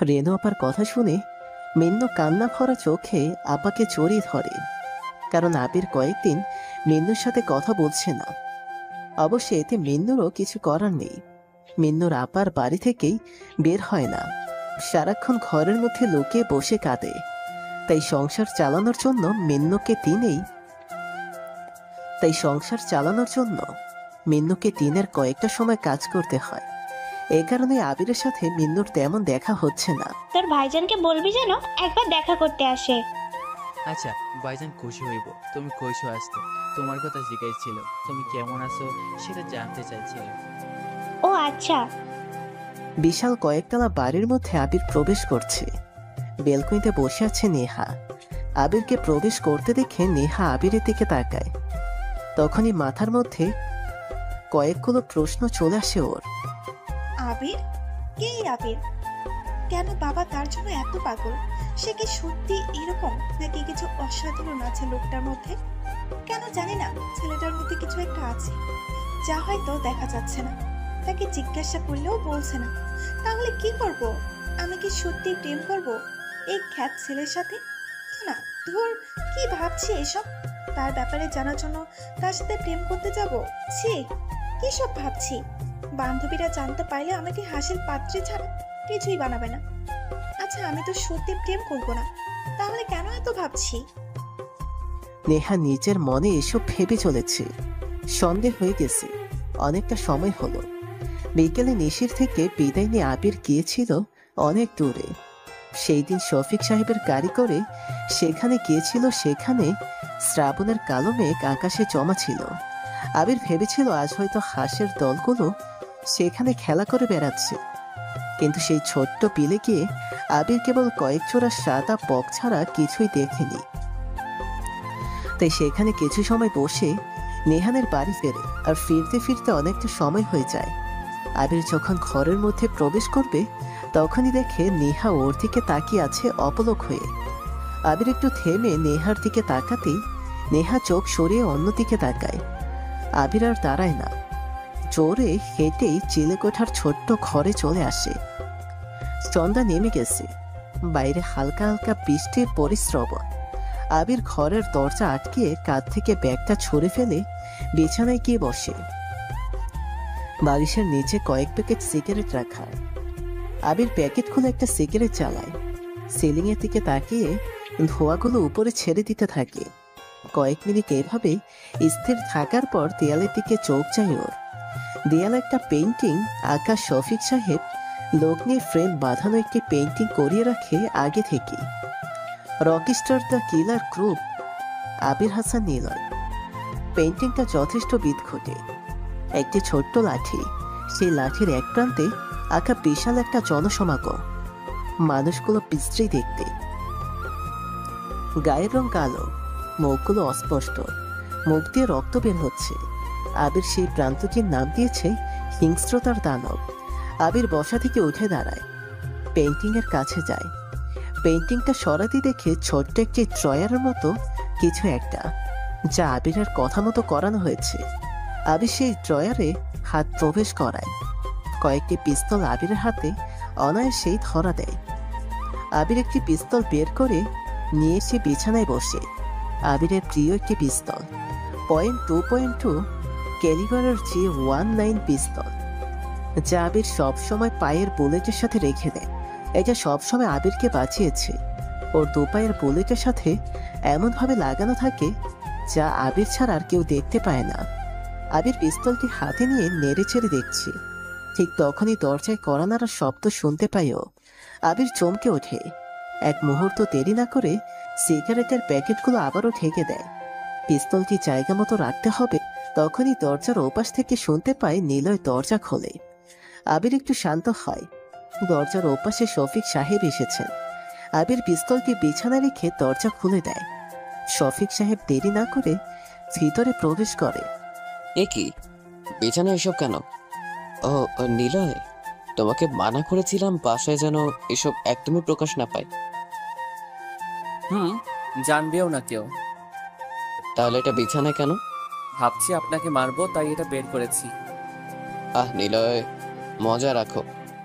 রেনু আপার কথা শুনে মিন্নু কান্না ভরা চোখে আপাকে জড়িয়ে ধরে। কারণ আবির কয়েকদিন মিন্নুর সাথে কথা বলছে না। অবশ্য এতে মিন্নুরও কিছু করার নেই। মিন্নুর আপার বাড়ি থেকেই বের হয় না, সারাক্ষণ ঘরের মধ্যে লুকিয়ে বসে কাঁদে। তাই সংসার চালানোর জন্য মিন্নুকে দিনের কয়েকটা সময় কাজ করতে হয়। এ কারণে আবিরের সাথে মিন্নুর তেমন দেখা হচ্ছে না। তোর ভাইজানকে বলবি যেন একবার দেখা করতে আসে। আচ্ছা, ভাইজান খুশি হইব। তুমি কইছো আসতে, তোমার কথা জিজ্ঞাসা, তুমি কেমন আছো সেটা জানতে চাইছিল। ও আচ্ছা। বিশাল কয়েকতলা বাড়ির মধ্যে আবির প্রবেশ করছে। বেলকনিতে বসে আছে নেহা। আবিরকে প্রবেশ করতে দেখে নেহা আবিরের দিকে তাকায়। তখনই মাথার মধ্যে কয়েকগুলো প্রশ্ন চলে আসে ওর। আবির? কে আবির? কেন বাবা তার জন্য এত পাগল? সে কি সত্যি এরকম, নাকি কিছু অসাধারণ আছে লোকটার মধ্যে? কেন জানি না, ছেলেটার মধ্যে কিছু একটা আছে যা হয়তো দেখা যাচ্ছে না। তাকে জিজ্ঞাসা করলেও বলছে না। তাহলে কি করব? আমি কি সত্যি প্রেম করব এই খ্যাত ছেলের সাথে? না, ধর, কি ভাবছি এসব? তার ব্যাপারে জানার জন্য তার সাথে প্রেম করতে যাব? ছি, কি সব ভাবছি? বান্ধবীরা জানতে পারলে আমাকে হাসির পাত্রে ছাড়া কিছুই বানাবে না। আচ্ছা, আমি তো সত্যি প্রেম করব না, তাহলে কেন এত ভাবছি? নেহা নিজের মনে এসব ভেবে চলেছে। সন্দেহ হয়ে গেছে। অনেকটা সময় হলো। বিকেলে নিশির থেকে বিদায় নিয়ে আবির গিয়েছিল অনেক দূরে। সেই দিন শফিক সাহেবের গাড়ি করে সেখানে গিয়েছিল। সেখানে শ্রাবণের কালো মেঘ আকাশে জমা ছিল। আবির ভেবেছিল আজ হয়তো হাঁসের দলগুলো সেখানে খেলা করে বেড়াচ্ছে। কিন্তু সেই ছোট্ট বিলে গিয়ে আবির কেবল কয়েক জোড়া সাদা বক ছাড়া কিছুই দেখেনি। তাই সেখানে কিছু সময় বসে নেহানের বাড়ি ফেরে। আর ফিরতে ফিরতে অনেকটা সময় হয়ে যায়। আবির যখন ঘরের মধ্যে প্রবেশ করবে তখনই দেখে নেহা ওর দিকে তাকিয়ে আছে অপলক হয়ে। আবির একটু থেমে নেহার দিকে তাকাতেই নেহা চোখ সরিয়ে অন্যদিকে তাকায়। আবির আর দাঁড়ায় না, জোরে হেঁটেই চিলেকোঠার ছোট্ট ঘরে চলে আসে। সন্ধ্যা নেমে গেছে, বাইরে হালকা হালকা বৃষ্টির পরিশ্রবণ। আবির ঘরের দরজা আটকিয়ে কাঁধ থেকে ব্যাগটা ছুঁড়ে ফেলে বিছানায় গিয়ে বসে। বালিশের নিচে কয়েক প্যাকেট সিগারেট রাখা। আবির প্যাকেট খুলে একটা সিগারেট জ্বালায়। সিলিং এর দিকে তাকিয়ে ধোঁয়াগুলো উপরে ছেড়ে দিতে থাকে। কয়েক মিনিট এভাবে স্থির থাকার পর দেয়ালের দিকে চোখ যায় ওর। দেয়ালে একটা পেইন্টিং আঁকা। শফিক সাহেব লোক নিয়ে ফ্রেম বাঁধানো একটি পেইন্টিং করিয়ে রাখে আগে থেকে। রকস্টার দ্য কিলার গ্রুপ, আবির হাসান নিলয়। পেইন্টিংটা যথেষ্ট বিদঘটে। একটি ছোট্ট লাঠি, সেই লাঠির এক প্রান্তে আঁকা বিশাল একটা জনসমাগম। মানুষগুলো বিশ্রী দেখতে। গায়ের রং কালো, মুখগুলো অস্পষ্ট, মুখ দিয়ে রক্ত বের হচ্ছে। আবির সেই প্রান্তটির নাম দিয়েছে হিংস্রতার দানব। আবির বসা থেকে উঠে দাঁড়ায়, পেইন্টিং এর কাছে যায়। পেইন্টিংটা সরাতে দেখে ছোট্ট একটি ড্রয়ারের মতো কিছু একটা, যা আবিরের কথা মতো করানো হয়েছে। আবির সেই ড্রয়ারে হাত প্রবেশ করায়। কয়েকটি পিস্তল আবিরের হাতে অনায়াসেই ধরা দেয়। আবির একটি পিস্তল বের করে নিয়ে এসে বিছানায় বসে। আবিরের প্রিয় একটি পিস্তল, .2.2 ক্যালিবারের G19 পিস্তল, যা আবির সবসময় পায়ের বুলেটের সাথে রেখে দেয়। এটা সবসময় আবিরকে বাঁচিয়েছে। ওর দু পায়ের বুলেটের সাথে এমনভাবে লাগানো থাকে যা আবির ছাড়া আর কেউ দেখতে পায় না। আবির পিস্তলটি হাতে নিয়ে নেড়ে চেড়ে দেখছে। ঠিক তখনই দরজায় কড়া নাড়ার শব্দ শুনতে পায়ও। আবির চমকে ওঠে। এক মুহূর্ত দেরি না করে সিগারেটের প্যাকেটগুলো আবারও ঢেকে দেয়। পিস্তলটি জায়গা মতো রাখতে হবে, তখনই দরজার ওপাশ থেকে শুনতে পায় নিলয় দরজা খোলে। আবির একটু শান্ত হয়। দরজার ওপাশে শফিক সাহেব এসেছেন। আবির পিস্তলটি বিছানায় রেখে দরজা খুলে দেয়। শফিক সাহেব দেরি না করে ভিতরে প্রবেশ করে। এ কি, বিছানায় এসব কেন? ও ও, নিলয়, তোমাকে মানা করেছিলাম বাসায় যেন এসব একদমই প্রকাশ না পায়। জানবেও না কেউ। তাহলে এটা বিছানায় কেন? ভাবছি আপনাকে মারবো, তাই এটা বের করেছি। নিলয়, মজা রাখো,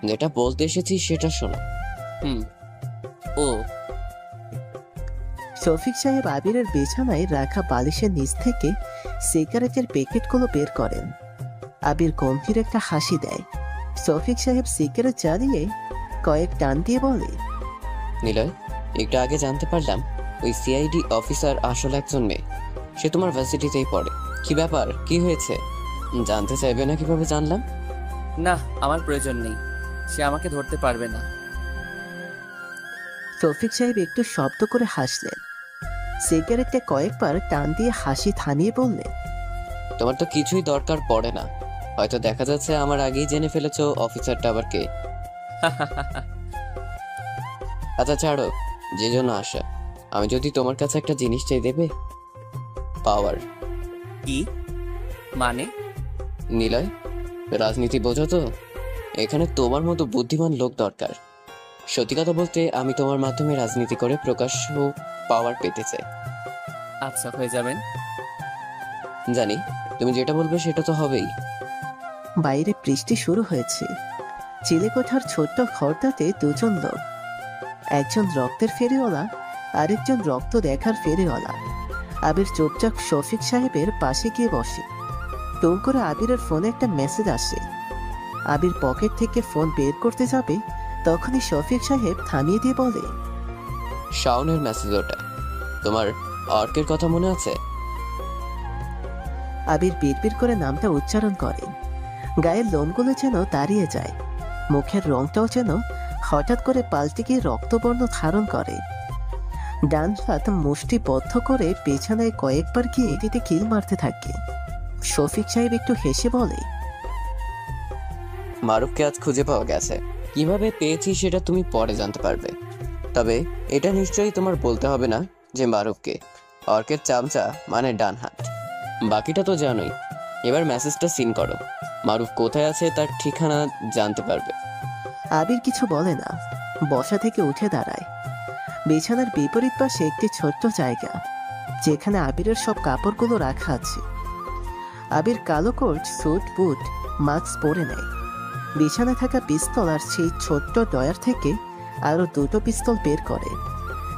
যেটা বলতে এসেছি সেটা শোনো। ও। শফিক সাহেব আবিরের বিছানায় রাখা বালিশের নিচ থেকে সিগারেটের প্যাকেটগুলো বের করেন। আবির গম্ভীর একটা হাসি দেয়। শফিক সাহেব সিগারেট জ্বালিয়ে কয়েক টান দিয়ে বলে, নিলয়, একটু আগে জানতে পারলাম ওই সিআইডি অফিসার আসলে একজন মেয়ে। সে তোমার ভার্সিটিতেই পড়ে। কি ব্যাপার, কি হয়েছে? জানতে চাইবে না কিভাবে জানলাম? না, আমার প্রয়োজন নেই, সে আমাকে ধরতে পারবে না। শফিক সাহেব একটু শব্দ করে হাসলেন। সিগারেটে কয়েকবার টান দিয়ে হাসি থামিয়ে বললেন, তোমার তো কিছুই দরকার পড়ে না। হয়তো দেখা যাচ্ছে আমার আগেই জেনে ফেলেছো অফিসারটা আবার কে। আচ্ছা ছাড়ো, যে জন্য আসা। আমি যদি তোমার কাছে একটা জিনিস চাই, দেবে? পাওয়ার। কি মানে? নিলয়, রাজনীতি বোঝো তো? এখানে তোমার মতো বুদ্ধিমান লোক দরকার। সত্যি কথা বলতে, আমি তোমার মাধ্যমে রাজনীতি করে প্রকাশ্য পাওয়ার পেতে চাই। আচ্ছা, হয়ে যাবেন। জানি তুমি যেটা বলবে সেটা তো হবেই। বাইরে বৃষ্টি শুরু হয়েছে। চিলেকোঠার ছোট্ট ঘরটাতে দুজন লোক, একজন রক্তের ফেরিওয়ালা, আরেকজন রক্ত দেখার ফেরিওয়ালা। আবির চুপচাপ শফিক সাহেবের পাশে গিয়ে বসে। টুম করে আবিরের ফোনে একটা মেসেজ আসে। আবির পকেট থেকে ফোন বের করতে যাবে, তখনই শফিক সাহেব থামিয়ে দিয়ে বলে, শাওনের মেসেজ ওটা। তোমার অর্কের কথা মনে আছে? আবির বিড়বিড় করে নামটা উচ্চারণ করে। গায়ের লোমগুলো যেন দাঁড়িয়ে যায়, মুখের রংটাও যেন হঠাৎ করে পাল্টে গিয়ে রক্তবর্ণ ধারণ করে। ডান হাত মুষ্টিবদ্ধ করে পেছানায় কয়েকবার গিয়ে এটিতে কিল মারতে থাকে। শফিক সাহেব একটু হেসে বলে, মারুফকে আজ খুঁজে পাওয়া গেছে। কিভাবে পেয়েছি সেটা তুমি পরে জানতে পারবে। তবে এটা নিশ্চয়ই তোমার বলতে হবে না যে মারুফকে। অর্কের চামচা মানে ডান হাত। বাকিটা তো জানোই। এবার মেসেজটা সিন করো। মারুফ কোথায় আছে তার ঠিকানা জানতে পারবে। আবির কিছু বলে না, বসা থেকে উঠে দাঁড়ায়। বিছানার বিপরীত পাশে একটি ছোট্ট জায়গা, যেখানে আবিরের সব কাপড়গুলো রাখা আছে। আবির কালো কোট, স্যুট, বুট, মাস্ক পরে নেয়। বিছানায় থাকা পিস্তল আর সেই ছোট্ট ডয়ার থেকে আরো দুটো পিস্তল বের করে।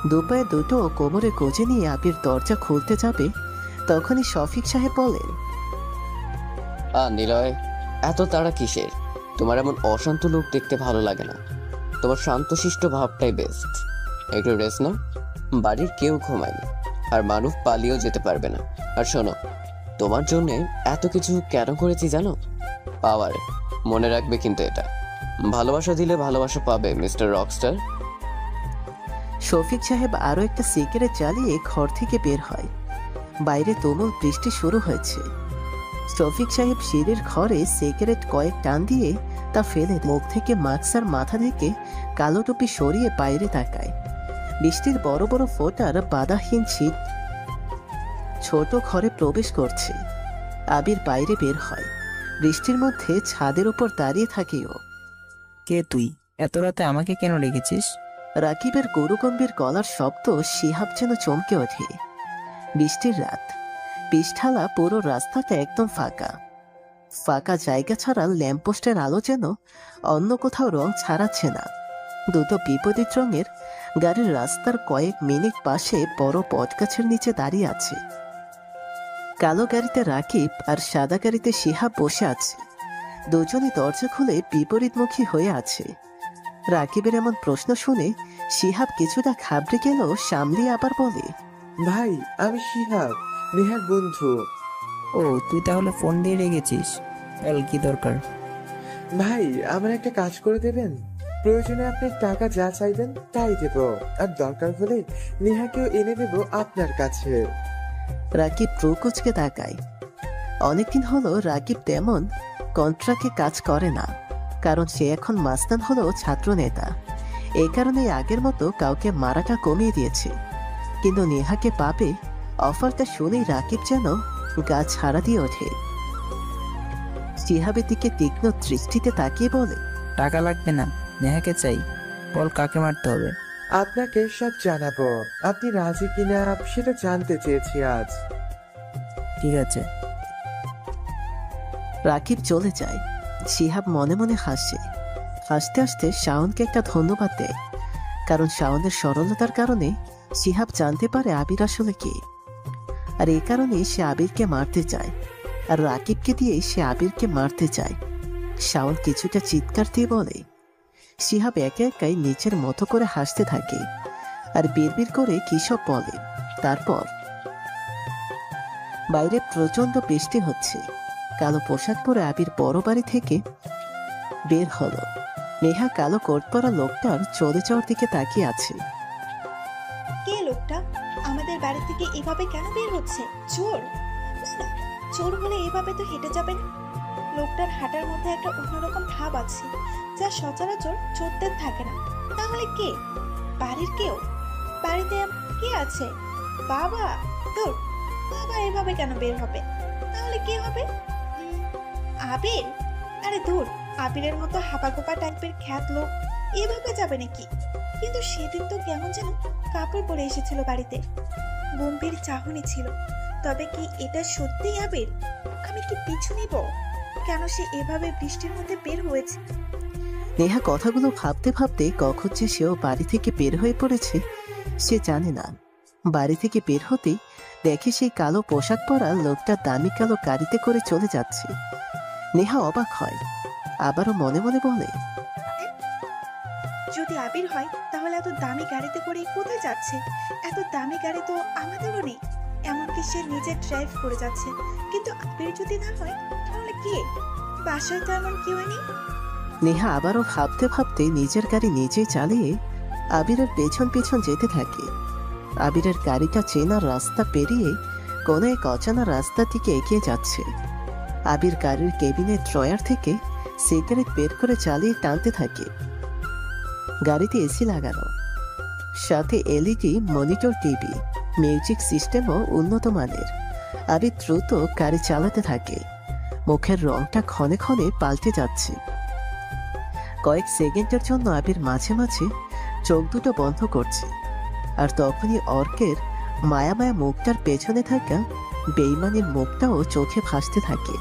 দুপায়ে দুটো কোমরে গোজে নিয়ে আবির দরজা খুলতে যাবে, তখনই শফিক সাহেব বলেন, নিলয়, এত তাড়া কিসের? তোমার এমন অশান্ত লোক দেখতে ভালো লাগে না। তোমার শান্তশিষ্ট ভাবটাই বেস্ট। একটু রেস্ট নাও। বাড়ির কেউ ঘুমায়নি, আর মারুফ পালিয়েও যেতে পারবে না। আর শোনো, তোমার জন্য এত কিছু কেন করেছি জানো? পাওয়ার। মনে রাখবে কিন্তু এটা। ভালোবাসা দিলে ভালোবাসা পাবে, মিস্টার রকস্টার। শফিক সাহেব আরো একটা সিগারেট জ্বালিয়ে ঘর থেকে বের হয়। বাইরে তুমুল বৃষ্টি শুরু হয়েছে। শফিক সাহেব সিঁড়ির ঘরে সিগারেট কয়েক টান দিয়ে তা ফেলে মুখ থেকে মাস্ক আর মাথা থেকে কালো টুপি সরিয়ে বাইরে তাকায়। বৃষ্টির বড় বড় ফোঁটার বাধাহীন ছিট ছোট ঘরে প্রবেশ করছে। আবির বাইরে বের হয়। বৃষ্টির মধ্যে ছাদের উপর দাঁড়িয়ে থাকে ও। কে তুই? এত রাতে আমাকে কেন রেখেছিস? রাকিবের গরুগম্ভীর গলার শব্দ শিহাব যেন চমকে ওঠে। বৃষ্টির রাত, পিষ্ঠালা পুরো রাস্তাটা একদম ফাঁকা। ফাঁকা জায়গা ছাড়া ল্যাম্পপোস্টের আলো যেন অন্য কোথাও রং ছাড়াচ্ছে না। দুটো বিপরীত রঙের গাড়ির রাস্তার কয়েক মিনিট পাশে বড় বটগাছের নিচে দাঁড়িয়ে আছে। কালো গাড়িতে রাকিব আর সাদা গাড়িতে শিহাব বসে আছে। দুজনে দরজা খুলে বিপরীতমুখী হয়ে আছে। রাকিবের এমন প্রশ্ন শুনে শিহাব কিছুটা ঘাবড়ে গেল, সামলিয়ে আবার বলে, ভাই, আমি শিহাব, নেহার বন্ধু। ও, তুই তাহলে ফোন দিয়ে রেখেছিস? কি দরকার? ভাই, আমার একটা কাজ করে দেবেন? প্রয়োজনে আপনি টাকা যা চাইবেন তাই দেব, আর দরকার হলে নেহাকেও এনে দেব আপনার কাছে। রাকিব প্রকুচকে তাকায়। অনেকদিন হলো রাকিব তেমন কন্ট্রাক্টে কাজ করে না, কারণ সে এখন মাস্তান হলো ছাত্র নেতা। এই কারণে আগের মতো কাউকে মারাটা কমিয়ে দিয়েছে। কিন্তু নেহাকে পাবে, অফারটা শুনেই রাকিব যেন গা ছাড়া দিয়ে ওঠে। শিহাবের দিকে তীক্ষ্ণ দৃষ্টিতে তাকিয়ে বলে, টাকা লাগবে না, নেহাকে চাই। বল কাকে মারতে হবে। আপনাকে সব জানাবো। আপনি রাজি কিনা সেটা জানতে চেয়েছি আজ। ঠিক আছে। রাকিব চলে যায়। শিহাব মনে মনে হাসে। হাসতে হাসতে শাওনকে একটা ধন্যবাদ দেয়, কারণ শাওনের সরলতার কারণে শিহাব জানতে পারে আবির আসলে কে। আর এই কারণে সে আবিরকে মারতে চায়, আর রাকিবকে দিয়ে সে আবিরকে মারতে চায়। শাওন কিছুটা চিৎকার দিয়ে বলে। শিহাব একে একাই নিচের মতো করে হাসতে থাকে আর বিড়বিড় করে কি সব বলে। তারপর বাইরে প্রচন্ড বৃষ্টি হচ্ছে। কালো পোশাক পরে আবির বড় বাড়ি থেকে বের হলো। নেহা কালো কোট পরা লোকটার চলে যাওয়ার দিকে তাকিয়ে আছে। কে লোকটা? আমাদের বাড়ি থেকে এভাবে কেন বের হচ্ছে? চোর? না, চোর হলে এভাবে তো হেঁটে যাবে না। লোকটার হাঁটার মধ্যে একটা অন্যরকম ভাব আছে, যা সচরাচর চোরদের থাকে না। তাহলে কে? বাড়ির কেউ? বাড়িতে কে আছে? বাবা? তোর বাবা এভাবে কেন বের হবে? তাহলে কে হবে? আবির? আরে দূর, আবিরের মতো হাপাগোপা টাইপের খ্যাত লোক এভাবে যাবে নাকি? কিন্তু সেদিন তো কেমন যেন কাপড় পরে এসেছিল বাড়িতে, গম্ভীর চাহনি ছিল। তবে কি এটা সত্যিই আবির? আমি কি পিছু নিব? কেন সে এভাবে বৃষ্টির মধ্যে বের হয়েছে? নেহা কথাগুলো ভাবতে ভাবতে কখন যে সেও বাড়ি থেকে বের হয়ে পড়েছে সে জানে না। বাড়ি থেকে বের হতে দেখে সেই কালো পোশাক পরা লোকটা দামি কালো গাড়িতে করে চলে যাচ্ছে। নেহা অবাক হয়, আবারও মনে মনে বলে, যদি আবির হয় তাহলে এত দামি গাড়িতে করে কোথায় যাচ্ছে? এত দামি গাড়ি তো আমাদেরও নেই, এমনকি সে নিজে ড্রাইভ করে যাচ্ছে। কিন্তু আবির যদি না হয় তাহলে কে? বাসায় তো এমন কেউ নেই। নেহা আবারও ভাবতে ভাবতে নিজের গাড়ি নিজেই চালিয়ে আবিরের পেছন পেছন যেতে থাকে। আবিরের গাড়িটা চেনা রাস্তা পেরিয়ে কোনো এক অজানা রাস্তার দিকে এগিয়ে যাচ্ছে। আবির গাড়ির কেবিনের ড্রয়ার থেকে সিগারেট বের করে চালিয়ে টানতে থাকে। গাড়িতে এসি লাগানো, সাথে এলইডি মনিটর, টিভি, মিউজিক সিস্টেমও উন্নত মানের। আবির দ্রুত গাড়ি চালাতে থাকে। মুখের রংটা ক্ষণে ক্ষণে পাল্টে যাচ্ছে। কয়েক সেকেন্ডের জন্য আবির মাঝে মাঝে চোখ দুটো বন্ধ করছে, আর তখনই অর্কের মায়া মায়া মুখটার পেছনে থাকা বেইমানের মুখটাও চোখে ভাসতে থাকে।